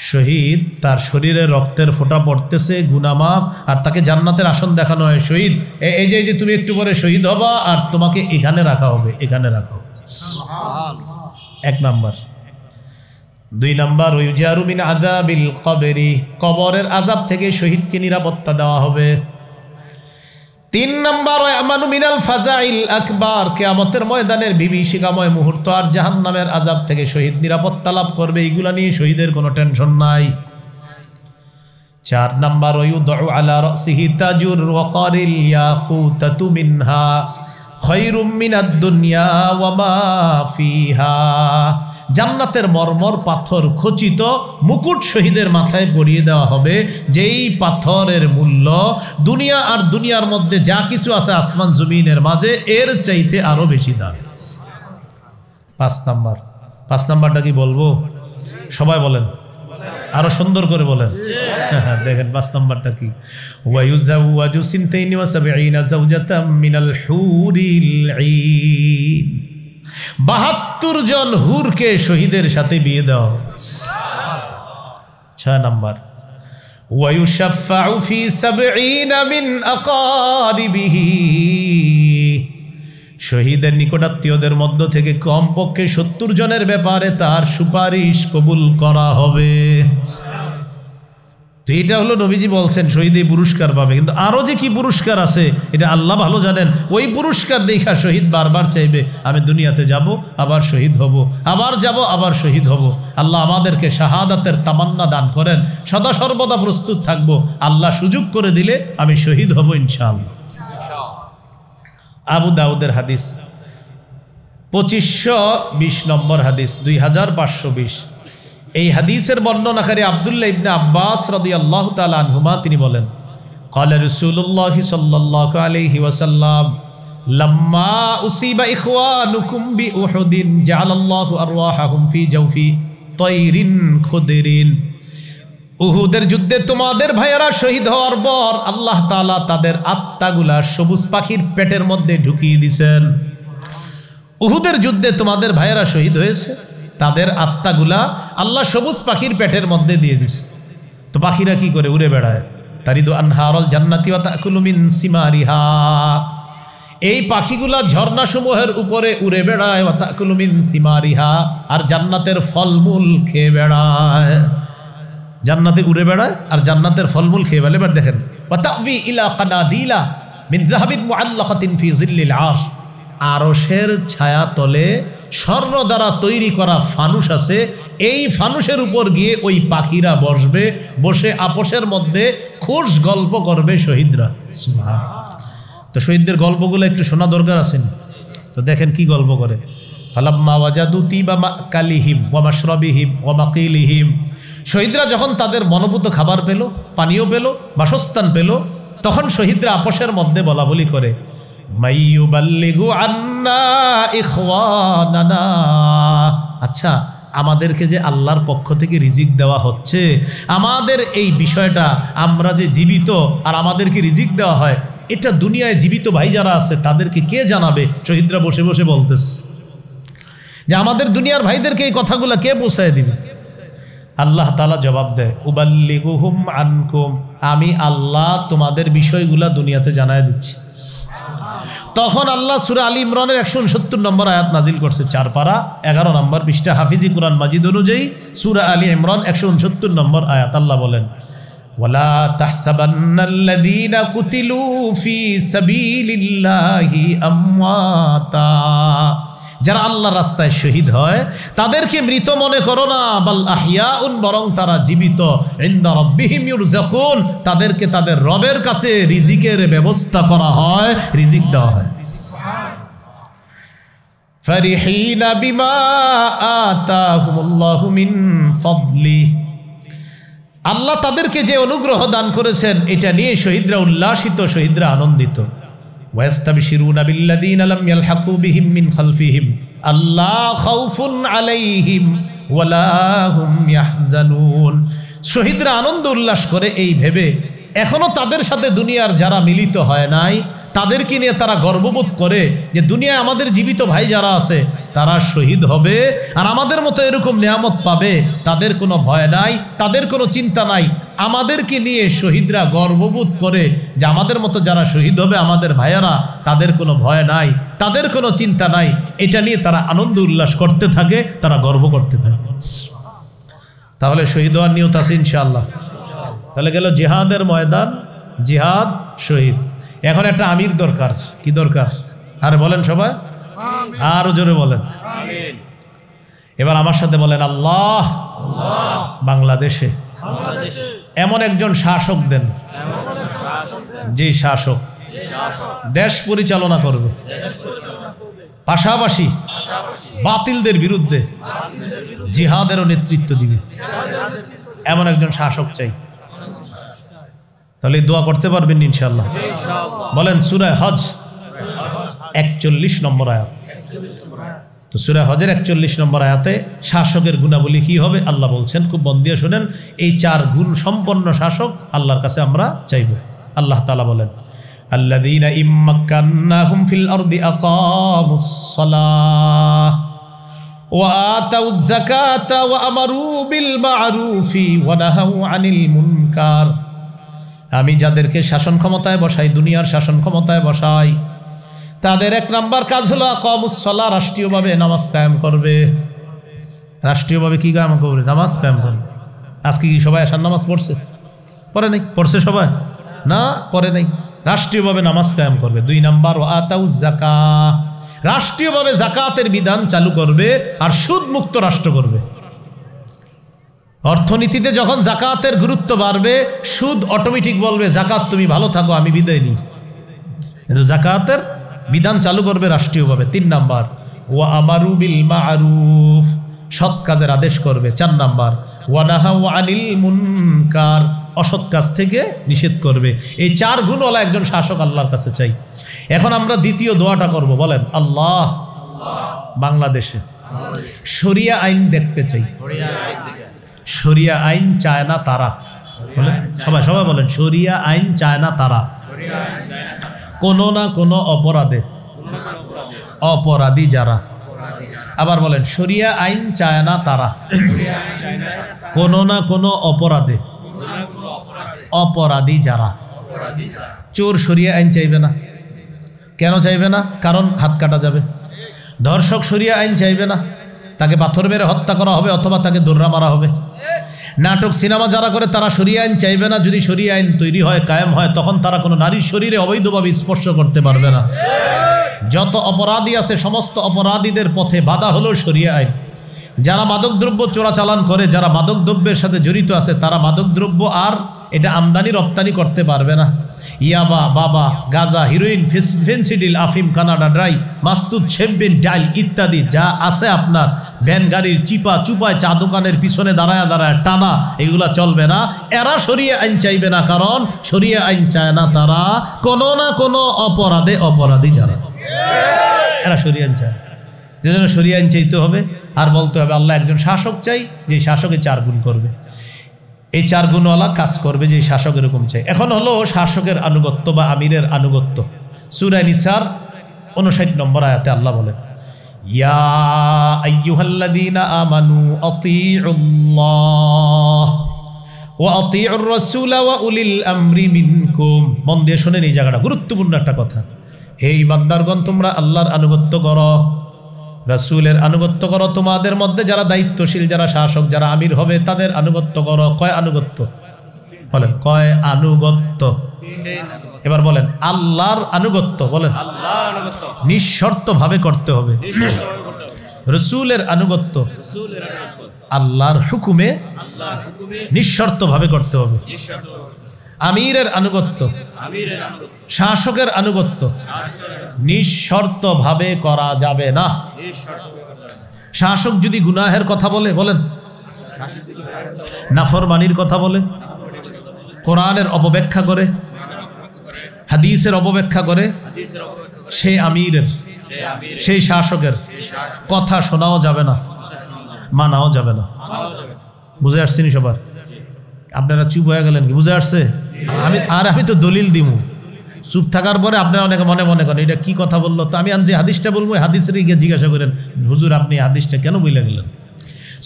শহীদ তার শরীরে রক্তের ফোঁটা পড়তেছে, গুনাহ মাফ, আর তাকে জান্নাতের আসন দেখানো হয়। শহীদ এই যে তুমি একটু পরে শহীদ হবা, আর তোমাকে এখানে রাখা হবে, এখানে রাখা হবে। 1 নাম্বার। 2 নাম্বার, ইউজারু মিন আযাবিল কবরি। কবরের আযাব থেকে শহীদকে নিরাপত্তা দেওয়া হবে। 3 নাম্বার, আমানু মিনাল ফাজাইল আকবার। কিয়ামতের ময়দানের বিভীষিকাময় মুহূর্ত আর জাহান্নামের আযাব থেকে শহীদ নিরাপত্তা লাভ করবে। এগুলা নিয়ে শহীদের কোনো টেনশন নাই। 4 নাম্বার, ইউদউ আলা রাসিহি তাজুর ওয়াকারিল ইয়াকুতাতু মিনহা খায়রুম মিনাদ দুনিয়া ওয়া মা ফিহা। জান্নাতের মরমর পাথর খচিত মুকুট শহীদের মাথায় পরিয়ে দেওয়া হবে, যেই পাথরের মূল্য দুনিয়া আর দুনিয়ার মধ্যে যা কিছু আছে আসমান জমিনের মাঝে এর চাইতে আরো বেশি দাম। 5 নাম্বারটা কি বলবো? সবাই বলেন, আরো সুন্দর করে বলেন। দেখেন 5 নাম্বারটা কি? ওয়ায়ুজাওয়াজু সিনতাইনি ওয়া সাবঈনা যাওজাতাম মিনাল হুরিল ঈন। 72 জন হুরকে শহীদের সাথে বিয়ে দেওয়া। 6 নাম্বার, ওয়ায়ুশাফাউ ফি 70 মিন আকারিবিহি। শহীদের নিকটাত্মীয়দের মধ্য থেকে কমপক্ষে 70 জনের ব্যাপারে তার সুপারিশ কবুল করা হবে। তো এটা হলো নবীজি বলছেন শহীদ এই পুরস্কার পাবে, কিন্তু আরো যে কি পুরস্কার আছে এটা আল্লাহ ভালো জানেন। ওই পুরস্কার দেখা শহীদ বারবার চাইবে আমি দুনিয়াতে যাব, আবার শহীদ হব, আবার যাব, আবার শহীদ হব। আল্লাহ আমাদেরকে শাহাদাতের তামান্না দান করেন, সদা সর্বদা প্রস্তুত থাকব। আল্লাহ সুযোগ করে দিলে আমি শহীদ হব ইনশাআল্লাহ। আবু দাউদের হাদিস 2520 নম্বর হাদিস, 2520। এই হাদিসের বর্ণনাকারী আব্দুল্লাহ ইবনে আব্বাস রাদিয়াল্লাহু তাআলা আনহুমা তিনি বলেন, ক্বালা রাসূলুল্লাহ সাল্লাল্লাহু আলাইহি ওয়াসাল্লাম লাম্মা উসিবা ইখওয়ানুকুম বিউহুদিন জাআলাল্লাহু আরওয়াহাহুম ফি জাওফি তায়রিন খুদরিন। উহুদের যুদ্ধে তোমাদের ভাইয়েরা শহীদ হওয়ার পর আল্লাহ তাআলা তাদের আত্মাগুলা সবুজ পাখির পেটের মধ্যে ঢুকিয়ে দিয়েছেন। উহুদের যুদ্ধে তোমাদের ভাইয়েরা শহীদ হয়েছে, তাদের আত্মাগুলা আল্লাহ সবুজ পাখির পেটের মধ্যে দিয়ে দিছে। তো পাখিরা কি করে? উড়ে বেড়ায়। তারিদু আনহারুল জান্নাতি ওয়া তাকুলু মিন সিমারিহা। এই পাখিগুলা ঝর্ণাসমূহের উপরে উড়ে বেড়ায়, ওয়া তাকুলু মিন সিমারিহা, আর জান্নাতের ফলমূল খেয়ে বেড়ায়। জান্নাতে উড়ে বেড়ায় আর জান্নাতের ফলমূল খেয়ে বেড়ায়। এবার দেখেন, ওয়া তাবি ইলা কানাদিলা মিন যাহাবিন মুআল্লাকাতিন ফি জিল্লিল আরশ, আরশের ছায়া তলে স্বর্ণ দ্বারা তৈরি করা ফানুস আছে। এই ফানুসের উপর গিয়ে ওই পাখিরা বসবে, বসে আপসের মধ্যে খুশ গল্প করবে শহীদরা। তো শহীদদের গল্পগুলো একটু শোনা দরকার আছে। তো দেখেন কি গল্প করে। ফালাম্মা ওয়াজাদু তিবা মাকালিহিম ওয়া মাশরাবিহিম ওয়া মাকিলিহিম, শহীদরা যখন তাদের মনোভূত খাবার পেল, পানীয় পেল, বাসস্থান পেল, তখন শহীদরা আপসের মধ্যে বলা বলি করে, মাইয়ুবাল্লিগু আন্না ইখওয়ানানা, আচ্ছা আমাদেরকে যে আল্লাহর পক্ষ থেকে রিজিক দেওয়া হচ্ছে, আমাদের এই বিষয়টা, আমরা যে জীবিত আর আমাদেরকে রিজিক দেওয়া হয়, এটা দুনিয়ায় জীবিত ভাই যারা আছে তাদেরকে কে জানাবে? শহীদরা বসে বসে বলতেছে যে আমাদের দুনিয়ার ভাইদেরকে এই কথাগুলো কে পৌঁছায় দিবে? আল্লাহ তাআলা জবাব দেয়, উবাল্লিগুহুম আনকুম, আমি আল্লাহ তোমাদের বিষয়গুলা দুনিয়াতে জানায় দিচ্ছি। তখন আল্লাহ সূরা আলী ইমরানের 169 নম্বর আয়াত নাজিল করছে, 4 পারা 11 নম্বর পৃষ্ঠা, হাফিজি কুরআন মাজিদ অনুযায়ী সূরা আলী ইমরান 169 নম্বর আয়াত। আল্লাহ বলেন, ওয়ালা তাহসাবান্নাল্লাযীনা কুতিলু ফি সাবিলিল্লাহি আমওয়াতা, যারা আল্লাহর রাস্তায় শহীদ হয় তাদেরকে মৃত মনে করো না, বাল আহইয়াউন, বরং তারা জীবিত, ইনদা রাব্বিহিম ইউরযাকুন, তাদেরকে তাদের রবের কাছে রিজিকের ব্যবস্থা করা হয়, রিজিক দেওয়া হয়। ফারিহিনা বিমা আতাহুমুল্লাহু মিন ফাদলি, আল্লাহ তাদেরকে যে অনুগ্রহ দান করেছেন এটা নিয়ে শহীদরা উল্লাসিত, শহীদরা আনন্দিত। ওয়াস্তাবশিরুনা বিল্লাযীনা লাম ইয়ালহাকু বিহিম মিন খালফিহিম আল্লা খাউফুন আলাইহিম ওয়ালা হুম ইয়াহজানুন, শহীদরা আনন্দ উল্লাস করে এই ভেবে এখনো তাদের সাথে দুনিয়ার যারা মিলিত হয় নাই তাদেরকে নিয়ে তারা গর্ববোধ করে যে দুনিয়ায় আমাদের জীবিত ভাই যারা আছে তারা শহীদ হবে আর আমাদের মতো এরকম নিয়ামত পাবে, তাদের কোনো ভয় নাই, তাদের কোনো চিন্তা নাই। আমাদেরকে নিয়ে শহীদরা গর্ববোধ করে যে আমাদের মতো যারা শহীদ হবে আমাদের ভাইয়ারা, তাদের কোনো ভয় নাই, তাদের কোনো চিন্তা নাই। এটা নিয়ে তারা আনন্দ উল্লাস করতে থাকে, তারা গর্ব করতে থাকে। তাহলে শহীদ হওয়ার নিয়ত আছে ইনশাআল্লাহ। তাহলে গেল জিহাদের ময়দান, জিহাদ, শহীদ। এখন একটা আমির দরকার। কি দরকার? আরে বলেন সবাই, আরো জোরে বলেন। এবার আমার সাথে বলেন, আল্লাহ বাংলাদেশে এমন একজন শাসক দেন, যে শাসক দেশ পরিচালনা করবে, পাশাপাশি বাতিলদের বিরুদ্ধে জিহাদেরও নেতৃত্ব দিবে, এমন একজন শাসক চাই। তাহলে দোয়া করতে পারবেন ইনশাআল্লাহ। বলেন সূরা হজ 41 নম্বর আয়াত। তো সূরা হজের 41 নম্বর আয়াতে শাসকের গুণাবলী কি হবে আল্লাহ বলছেন, খুব মন দিয়ে শুনেন। এই 4 গুণ সম্পন্ন শাসক আল্লাহর কাছে আমরা চাইব। আল্লাহ তাআলা বলেন, আল্লাযীনা ইম্মাক্কান্নাহুম ফিল আরদি আকামুস সালাহ ওয়া আতাউয যাকাতা ওয়া আমারু বিল মা'রুফি ওয়া নাহাউ আনিল মুনকার। আমি যাদেরকে শাসন ক্ষমতায় বসাই, দুনিয়ার শাসন ক্ষমতায় বসাই, তাদের 1 নাম্বার কাজ হলো আকামুস সালাহ, রাষ্ট্রীয়ভাবে নামাজ কায়েম করবে। রাষ্ট্রীয়ভাবে কি কায়েম করবে? নামাজ কায়েম করবে। আজকে কি সবাই আশার নামাজ পড়ছে? পড়ে নাই? পড়ছে সবাই? না, পড়ে নাই। রাষ্ট্রীয়ভাবে নামাজ কায়েম করবে। 2 নাম্বার ওয়া আতাউয যাকাত, রাষ্ট্রীয়ভাবে যাকাতের বিধান চালু করবে আর সুদ মুক্ত রাষ্ট্র করবে। অর্থনীতিতে যখন যাকাতের গুরুত্ব বাড়বে, সুদ অটোমেটিক বলবে যাকাত তুমি ভালো থাকো, আমি বিদায় নিই। কিন্তু যাকাতের বিধান চালু করবে রাষ্ট্রীয়ভাবে। 3 নাম্বার ওয়া আমারু বিল মা'রুফ, সৎ কাজের আদেশ করবে। 4 নাম্বার ওয়া নাহাউ আনিল মুনকার, অসৎ কাজ থেকে নিষেধ করবে। এই 4 গুণওয়ালা একজন শাসক আল্লাহর কাছে চাই। এখন আমরা দ্বিতীয় দোয়াটা করব। বলেন, আল্লাহ বাংলাদেশে শরিয়া আইন দেখতে চাই। শরিয়া আইন চায় না তারা, বলেন সবাই, সবাই বলেন, শরিয়া আইন চায় না তারা কোনো না কোনো অপরাধে, অপরাধী যারা। আবার বলেন, শরিয়া আইন চায় না তারা কোনো না কোনো অপরাধে, অপরাধী যারা। চোর শরিয়া আইন চাইবে না। কেন চাইবে না? কারণ হাত কাটা যাবে। ধর্ষক শরিয়া আইন চাইবে না, তাকে পাথর মেরে হত্যা করা হবে অথবা তাকে দৌড়া মারা হবে। নাটক সিনেমা যারা করে তারা শরিয়া আইন চাইবে না। যদি শরিয়া আইন তৈরি হয়, কায়েম হয়, তখন তারা কোনো নারীর শরীরে অবৈধভাবে স্পর্শ করতে পারবে না। যত অপরাধী আছে সমস্ত অপরাধীদের পথে বাধা হলো শরিয়া আইন। যারা মাদকদ্রব্য চোরাচালান করে, যারা মাদকদ্রব্যের সাথে জড়িত আছে, তারা মাদকদ্রব্য আর এটা আমদানি রপ্তানি করতে পারবে না। ইয়াবা, বাবা, গাঁজা, হিরোইন, ফেন্সিডিল, আফিম, কানাডা ড্রাই, মাস্তুদ, শেম্পেন, ডাইল ইত্যাদি যা আছে আপনার ভ্যান গাড়ির চিপা চুপায় চা দোকানের পিছনে দাঁড়ায় দাঁড়ায় টানা, এগুলা চলবে না। এরা শরিয়া আইন চাইবে না, কারণ শরিয়া আইন চায় না তারা কোনো না কোনো অপরাধে অপরাধী যারা, এরা শরিয়া আইন চায়। যেজন্য শরিয়া আইন চাইতে হবে আর বলতে হবে আল্লাহ একজন শাসক চাই, যে শাসকে 4 গুণ করবে, এই 4 গুণওয়ালা কাজ করবে, যে শাসক এরকম চাই। এখন হলো শাসকের আনুগত্য বা আমিরের আনুগত্য। সূরা নিসার 59 নম্বর আয়াতে আল্লাহ বলেন, ইয়া আইয়ুহাল্লাযীনা আমানু আতিউল্লাহ ওয়া আতিউর রাসূলা ওয়া উলিল আমরি মিনকুম। মন দিয়ে শুনেন এই জায়গাটা, গুরুত্বপূর্ণ একটা কথা। হে ইমানদারগণ, তোমরা আল্লাহর আনুগত্য করো, রাসূলের আনুগত্য করো, তোমাদের মধ্যে যারা দায়িত্বশীল, যারা শাসক, যারা আমির হবে তাদের আনুগত্য করো। কয় আনুগত্য বলেন? কয় আনুগত্য? এবার বলেন আল্লাহর আনুগত্য। বলেন আল্লাহর আনুগত্য নিঃশর্তভাবে করতে হবে। রাসূলের আনুগত্য আল্লাহর হুকুমে নিঃশর্তভাবে করতে হবে। আমিরের আনুগত্য, শাসকের আনুগত্য নিঃশর্তভাবে করা যাবে না। শাসক যদি গুনাহের কথা বলে, বলেন নাফরমানির কথা বলে, কোরআনের অপব্যাখ্যা করে, হাদিসের অপব্যাখ্যা করে, সেই আমিরের, সেই শাসকের কথা শোনাও যাবে না, মানাও যাবে না। বুঝে আসছেন সবার? আপনারা চুপ হয়ে গেলেন কি? বুঝে আসছে? আমি তো দলিল দিমু। চুপ থাকার পরে আপনারা অনেকে মনে মনে করেন এটা কি কথা বললো, তো আমি যে হাদিসটা বলবো হাদিসের গিয়ে জিজ্ঞাসা করেন, হুজুর আপনি হাদিসটা কেন বলে গেলেন?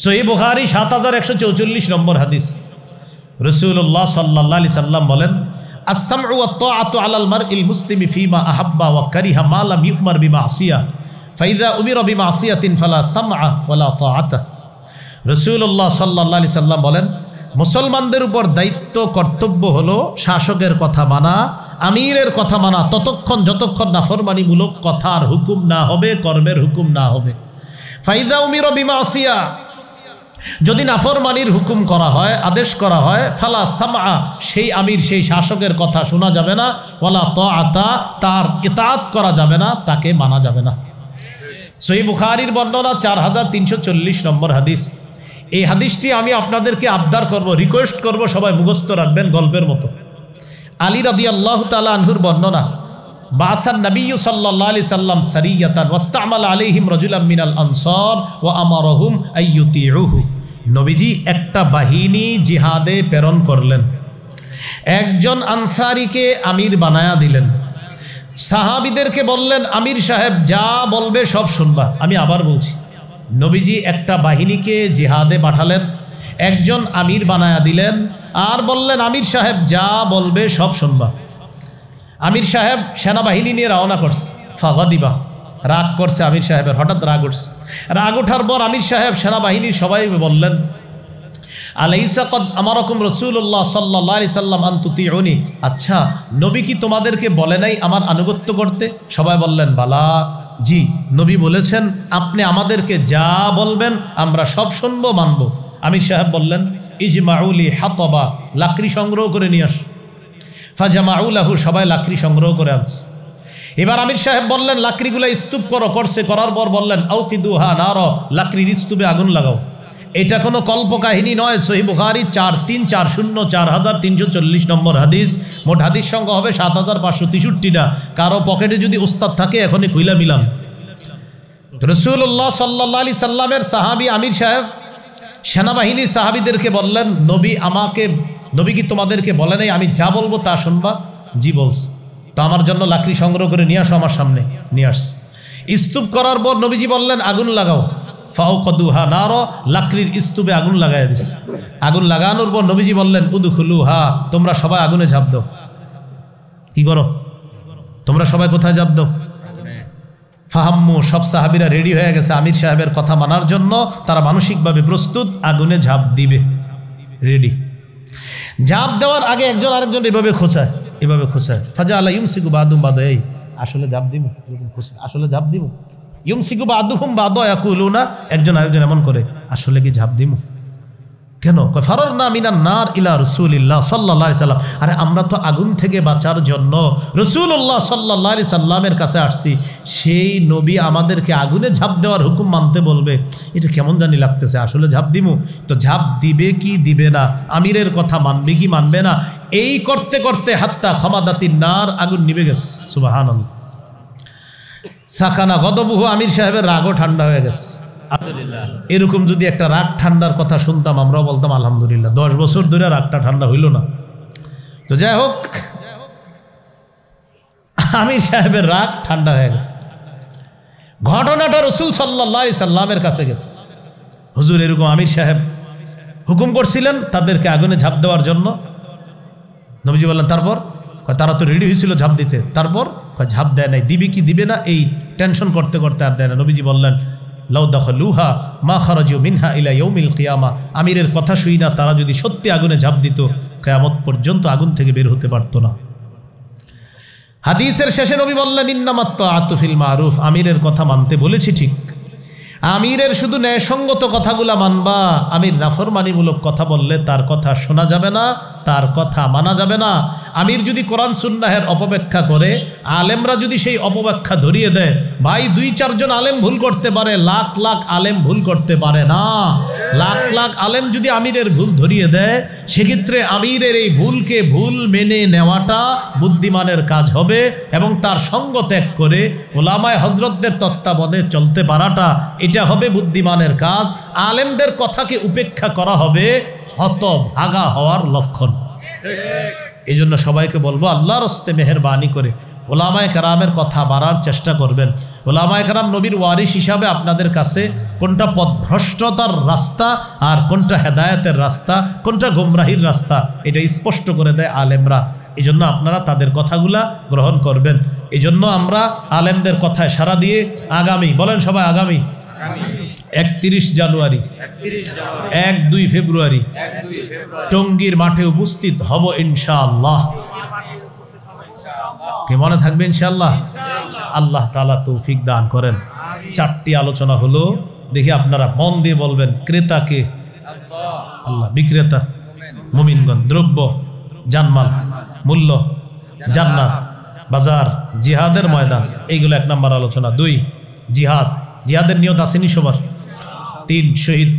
সহিহ বুখারী 7144 নম্বর হাদিস। রাসূলুল্লাহ সাল্লাল্লাহু আলাইহি সাল্লাম বলেন, আস-সামউ ওয়াত তাআতু আলাল মারইল মুসলিমি ফীমা আহাব্বা ওয়া কারিহা মা লাম ইউমার বিমাসিয়া ফাইযা উমিরা বিমাসিয়াতিন ফালা সামআ ওয়ালা তাআতা। রাসূলুল্লাহ সাল্লাল্লাহু আলাইহি সাল্লাম বলেন, মুসলমানদের উপর দায়িত্ব কর্তব্য হলো শাসকের কথা মানা, আমিরের কথা মানা, ততক্ষণ যতক্ষণ নাফরমানিমূলক কথার হুকুম না হবে, কর্মের হুকুম না হবে। ফাইদা উমির বিমাসিয়া, যদি নাফরমানির হুকুম করা হয়, আদেশ করা হয়, ফালা সামআ, সেই আমির সেই শাসকের কথা শোনা যাবে না, ওয়ালা তাআতা, তার ইতাআত করা যাবে না, তাকে মানা যাবে না। সহিহ বুখারীর বর্ণনা 4340 নম্বর হাদিস। এই হাদিসটি আমি আপনাদেরকে আবদার করব, রিকোয়েস্ট করব, সবাই মুখস্থ রাখবেন গল্পের মতো। আলী রাদিয়াল্লাহু তাআলা আনহুর বর্ণনা, বাআসান নবিয়্যু সাল্লাল্লাহু আলাইহি সাল্লাম সারিয়াতান ওয়াস্তা'মালা আলাইহিম রাজুলাম মিনাল আনসার ওয়া আমারাহুম আইয়ুতিউহু। নবীজি একটা বাহিনী জিহাদে প্রেরণ করলেন, একজন আনসারীকে আমির বানায়া দিলেন, সাহাবীদেরকে বললেন আমির সাহেব যা বলবে সব শুনবা। আমি আবার বলছি, নবীজি একটা বাহিনীকে জিহাদে পাঠালেন, একজন আমির বানায়া দিলেন, আর বললেন আমির সাহেব যা বলবে সব শুনবা। আমির সাহেব সেনাবাহিনী নিয়ে রওনা করছে, ফাগাদিবা, রাগ করছে আমির সাহেবের, হঠাৎ রাগ উঠছে। রাগ ওঠার পর আমির সাহেব সেনাবাহিনীর সবাই বললেন, আলাইসা কদ আমারাকুম রাসূলুল্লাহ সাল্লাল্লাহু আলাইহি সাল্লাম আন তুতিউনি, আচ্ছা নবী কি তোমাদেরকে বলে নাই আমার আনুগত্য করতে? সবাই বললেন বালা, জি নবী বলেছেন আপনি আমাদেরকে যা বলবেন আমরা সব শুনবো, মানব। আমির সাহেব বললেন ইজমাউলি হাতবা, লাকড়ি সংগ্রহ করে নিয়ে আস। ফাজামাউ লাহু, সবাই লাকড়ি সংগ্রহ করে আনছে। এবার আমির সাহেব বললেন লাকড়িগুলা স্তূপ করো, করছে, করার পর বললেন আউকিদুহা নার, লাকড়ির স্তূপে আগুন লাগাও। এটা কোনো কল্পকাহিনী নয়, সহিহ বুখারী 4340 নম্বর হাদিস। মোট হাদিস সংখ্যা হবে 7563টা। কারো পকেটে যদি উস্তাদ থাকে এখনই খুইলা মিলাম। রাসূলুল্লাহ সাল্লাল্লাহু আলাইহি সাল্লামের সাহাবী আমির সাহেব সেনাবাহিনীর সাহাবীদেরকে বললেন, নবী কি তোমাদেরকে বলে নাই আমি যা বলবো তা শুনবা? জি বলছে। তো আমার জন্য লাকড়ি সংগ্রহ করে নিয়ে আসো, আমার সামনে নিয়ে আসছে। স্তূপ করার পর নবীজি বললেন আগুন লাগাও। ফাউকদুহা নার, লাকড়ির স্তূপে আগুন লাগাই দিস। আগুন লাগানোর পর নবীজি বললেন উদখুলুহা, তোমরা সবাই আগুনে ঝাঁপ দাও। কি করো তোমরা সবাই? কোথায় ঝাঁপ দাও? ফাহাম্মু, সব সাহাবীরা রেডি হয়ে গেছে আমির সাহেবের কথা মানার জন্য, তারা মানসিকভাবে প্রস্তুত, আগুনে ঝাঁপ দিবে। রেডি। ঝাঁপ দেওয়ার আগে একজন আরেকজন এভাবে খোঁচায়, এভাবে খোঁচায়। ফাজা আলা ইউমসিকু বাদুম বাদ, এই আসলে ঝাঁপ দিব, আসলে ঝাঁপ দিব। ইউমসিকু বাদুহুম বাদ ইয়াকুলুনা, একজন আরেকজন এমন করে, আসলে কি ঝাঁপ দিব? কেন? ফারারনা মিনান নার ইলা রাসূলিল্লাহ সাল্লাল্লাহু আলাইহি সাল্লাম। আরে আমরা তো আগুন থেকে বাঁচার জন্য রাসূলুল্লাহ সাল্লাল্লাহু আলাইহি সাল্লামের কাছে আসছি, সেই নবী আমাদেরকে আগুনে ঝাঁপ দেওয়ার হুকুম মানতে বলবে, এটা কেমন জানি লাগতেছে, আসলে ঝাঁপ দিমু? তো ঝাঁপ দিবে কি দিবে না, আমিরের কথা মানবে কি মানবে না, এই করতে করতে হাত্তা খামাদাতিন নার, আগুন নিভে গেছে। সুবহানাল্লাহ। সাকানা গদবুহু, আমির সাহেবের রাগও ঠান্ডা হয়ে গেছে। এরকম যদি একটা রাগ ঠান্ডার কথা শুনতাম, আমরাও বলতাম আলহামদুলিল্লাহ। 10 বছর ধরে রাগটা ঠান্ডা হইল না। তো যাই হোক, আমির সাহেবের রাগ ঠান্ডা হয়ে গেছে। ঘটনাটা রাসূল সাল্লাল্লাহু আলাইহি সাল্লামের কাছে গেছে। হুজুর, এরকম আমির সাহেব হুকুম করছিলেন তাদেরকে আগুনে ঝাঁপ দেওয়ার জন্য। নবীজি বললেন, তারপর? তারা তো রেডি হয়েছিল ঝাঁপ দিতে, তারপর? ঝাঁপ দেয় নাই। দিবে কি দিবে না এই টেনশন করতে করতে আর দেয় না। নবীজি বললেন, লাউ দাখালুহা মা খারাজু মিনহা ইলা ইয়াউমিল কিয়ামা, আমিরের কথা শুই না তারা যদি সত্যি আগুনে ঝাঁপ দিত, কিয়ামত পর্যন্ত আগুন থেকে বের হতে পারত না। হাদিসের শেষে নবী বললেন, ইন্নামাত তাআতু ফিল মারুফ, আমিরের কথা মানতে বলেছি ঠিক, আমিরের শুধু ন্যায়সঙ্গত কথাগুলা মানবা। আমির নাফরমানিমূলক কথা বললে তার কথা শোনা যাবে না, তার কথা মানা যাবে না। আমির যদি কোরআন সুন্নাহের অপব্যাখ্যা করে, আলেমরা যদি সেই অপব্যাখ্যা ধরিয়ে দেয়, ভাই 2-4 জন আলেম ভুল করতে পারে, লাখ লাখ আলেম ভুল করতে পারে না। লাখ লাখ আলেম যদি আমিরের ভুল ধরিয়ে দেয়, সেক্ষেত্রে আমিরের এই ভুলকে ভুল মেনে নেওয়াটা বুদ্ধিমানের কাজ হবে, এবং তার সঙ্গ ত্যাগ করে ওলামায়ে হযরতদের তত্ত্বাবধানে চলতে পারাটা, এটা হবে বুদ্ধিমানের কাজ। আলেমদের কথাকে উপেক্ষা করা হবে হতভাগা হওয়ার লক্ষণ। এই জন্য সবাইকে বলবো, আল্লাহর হস্তে মেহেরবানি করে ওলামায়ে কেরামের কথা মানার চেষ্টা করবেন। ওলামায়ে কেরাম নবীর ওয়ারিস হিসাবে আপনাদের কাছে কোনটা পথভ্রষ্টতার রাস্তা আর কোনটা হেদায়েতের রাস্তা, কোনটা গোমরাহির রাস্তা, এটা স্পষ্ট করে দেয় আলেমরা। এই জন্য আপনারা তাদের কথাগুলা গ্রহণ করবেন। এই জন্য আমরা আলেমদের কথায় সাড়া দিয়ে আগামী, বলেন সবাই, আগামী 31 জানুয়ারি, 1-2 ফেব্রুয়ারি টঙ্গীর মাঠে উপস্থিত হব ইনশাআল্লাহ। কে মনে থাকবে ইনশাআল্লাহ? আল্লাহ তাআলা তৌফিক দান করেন। 4টি আলোচনা হলো, দেখি আপনারা মন দিয়ে বলবেন, ক্রেতা কে? আল্লাহ। বিক্রেতা মুমিনগণ। দ্রব্য, জানমাল, মূল্য, জান্নাত, বাজার, জিহাদের ময়দান, এইগুলো 1 নম্বর আলোচনা। 2 জিহাদ, জিহাদের নিয়ত আসেনি সবার? 3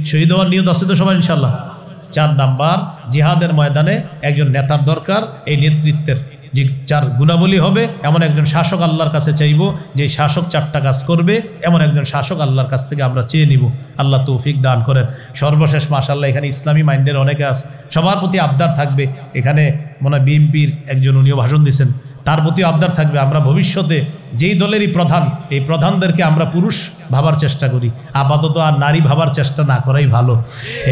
শহীদ হওয়ার নিয়ত আছে তো সবার ইনশাআল্লাহ? 4 নাম্বার, জিহাদের ময়দানে একজন নেতার দরকার, এই নেতৃত্বের যে 4 গুণাবলী হবে, এমন একজন শাসক আল্লাহর কাছে চাইব, যে শাসক 4টা কাজ করবে, এমন একজন শাসক আল্লাহর কাছ থেকে আমরা চেয়ে নিব। আল্লাহ তৌফিক দান করেন। সর্বশেষ মাশাআল্লাহ এখানে ইসলামী মাইন্ডের অনেকে আছে, সবার প্রতি আবদার থাকবে। এখানে মনে হয় বিএনপির একজন উনিও ভাষণ দিচ্ছেন, তার প্রতি আবদার থাকবে, আমরা ভবিষ্যতে যেই দলেরই প্রধান, এই প্রধানদেরকে আমরা পুরুষ ভাবার চেষ্টা করি, আপাতত আর নারী ভাবার চেষ্টা না করাই ভালো।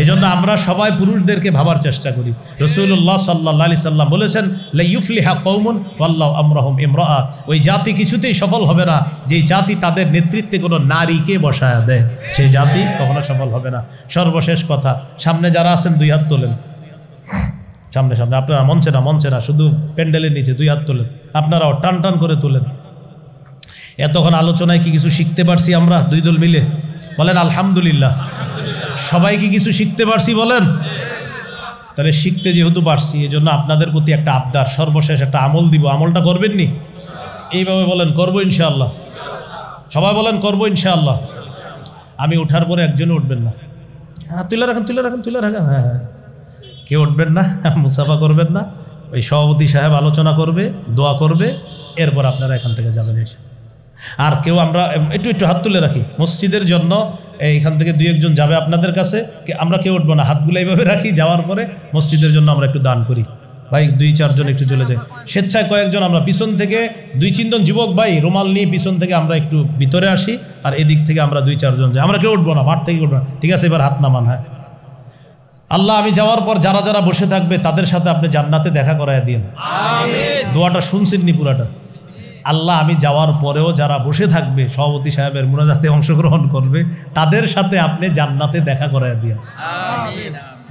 এই জন্য আমরা সবাই পুরুষদেরকে ভাবার চেষ্টা করি। রাসূলুল্লাহ সাল্লাল্লাহু আলাইহি সাল্লাম বলেছেন, লা ইউফলিহা কওমুন ওয়াল্লাহু আমরাহুম ইমরাআ, ওই জাতি কিছুতেই সফল হবে না যেই জাতি তাদের নেতৃত্বে কোনো নারীকে বসায়া দেয়, সেই জাতি কখনো সফল হবে না। সর্বশেষ কথা, সামনে যারা আছেন 2 হাত তোলেন, সামনে সামনে, আপনারা মঞ্চে না, শুধু প্যান্ডেলের নিচে 2 হাত তোলেন, আপনারাও টান টান করে তোলেন। এতক্ষণ আলোচনায় কি কিছু শিখতে পারছি আমরা 2 দল মিলে? বলেন আলহামদুলিল্লাহ। সবাই কি কিছু শিখতে পারছি বলেন? তাহলে শিখতে যেহেতু পারছি, এই জন্য আপনাদের প্রতি একটা আবদার, সর্বশেষ একটা আমল দিব। আমলটা করবেন নি? এইভাবে বলেন, করবো ইনশাআল্লাহ। সবাই বলেন, করবো ইনশাআল্লাহ। আমি ওঠার পরে একজনও উঠবেন না। হ্যাঁ, তুলে রাখেন। হ্যাঁ, কেউ উঠবেন না, মুসাফা করবেন না। ওই সভাপতি সাহেব আলোচনা করবে, দোয়া করবে, এরপর আপনারা এখান থেকে যাবেন এসে। আর কেউ, আমরা একটু হাত তুলে রাখি মসজিদের জন্য, এইখান থেকে 2-1 জন যাবে আপনাদের কাছে, আমরা কেউ উঠবো না, হাতগুলো এইভাবে রাখি, যাওয়ার পরে মসজিদের জন্য আমরা একটু দান করি। ভাই 2-4 জন একটু চলে যায়, স্বেচ্ছায় কয়েকজন আমরা পিছন থেকে 2-3 জন যুবক ভাই রুমাল নিয়ে পিছন থেকে আমরা একটু ভিতরে আসি, আর এদিক থেকে আমরা 2-4 জন যাই। আমরা কেউ উঠবো না, মাঠ থেকে উঠবো না, ঠিক আছে? এবার হাত নামান। হ্যাঁ আল্লাহ, আমি যাওয়ার পর যারা যারা বসে থাকবে তাদের সাথে আপনি জান্নাতে দেখা করায় দিন। আমিন। দোয়াটা শুনছেন নি পুরাটা? আল্লাহ আমি যাওয়ার পরেও যারা বসে থাকবে সভাপতি সাহেবের মুনাজাতে অংশগ্রহণ করবে তাদের সাথে আপনি জান্নাতে দেখা করায় দিন।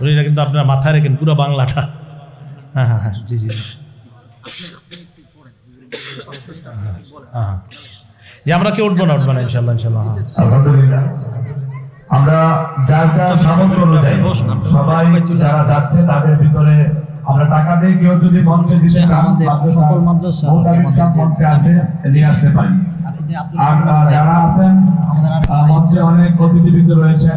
উনিটা কিন্তু আপনার মাথায় রেখেন পুরো বাংলাটা। হ্যাঁ হ্যাঁ হ্যাঁ জি জি হ্যাঁ যে আমরা কি উঠবো না ইনশাল্লাহ ইনশাল্লাহ। আলহামদুলিল্লাহ আমরা যার যার সামর্থ্য অনুযায়ী সবাই যারা যাচ্ছে তাদের ভিতরে আমরা টাকা দিয়ে কেউ যদি মঞ্চে দিতে চান সকল মাদ্রাসা মঞ্চে আসে নিয়ে আসতে পারি। আর যারা আছেন মঞ্চে অনেক অতিথিবৃন্দ রয়েছে।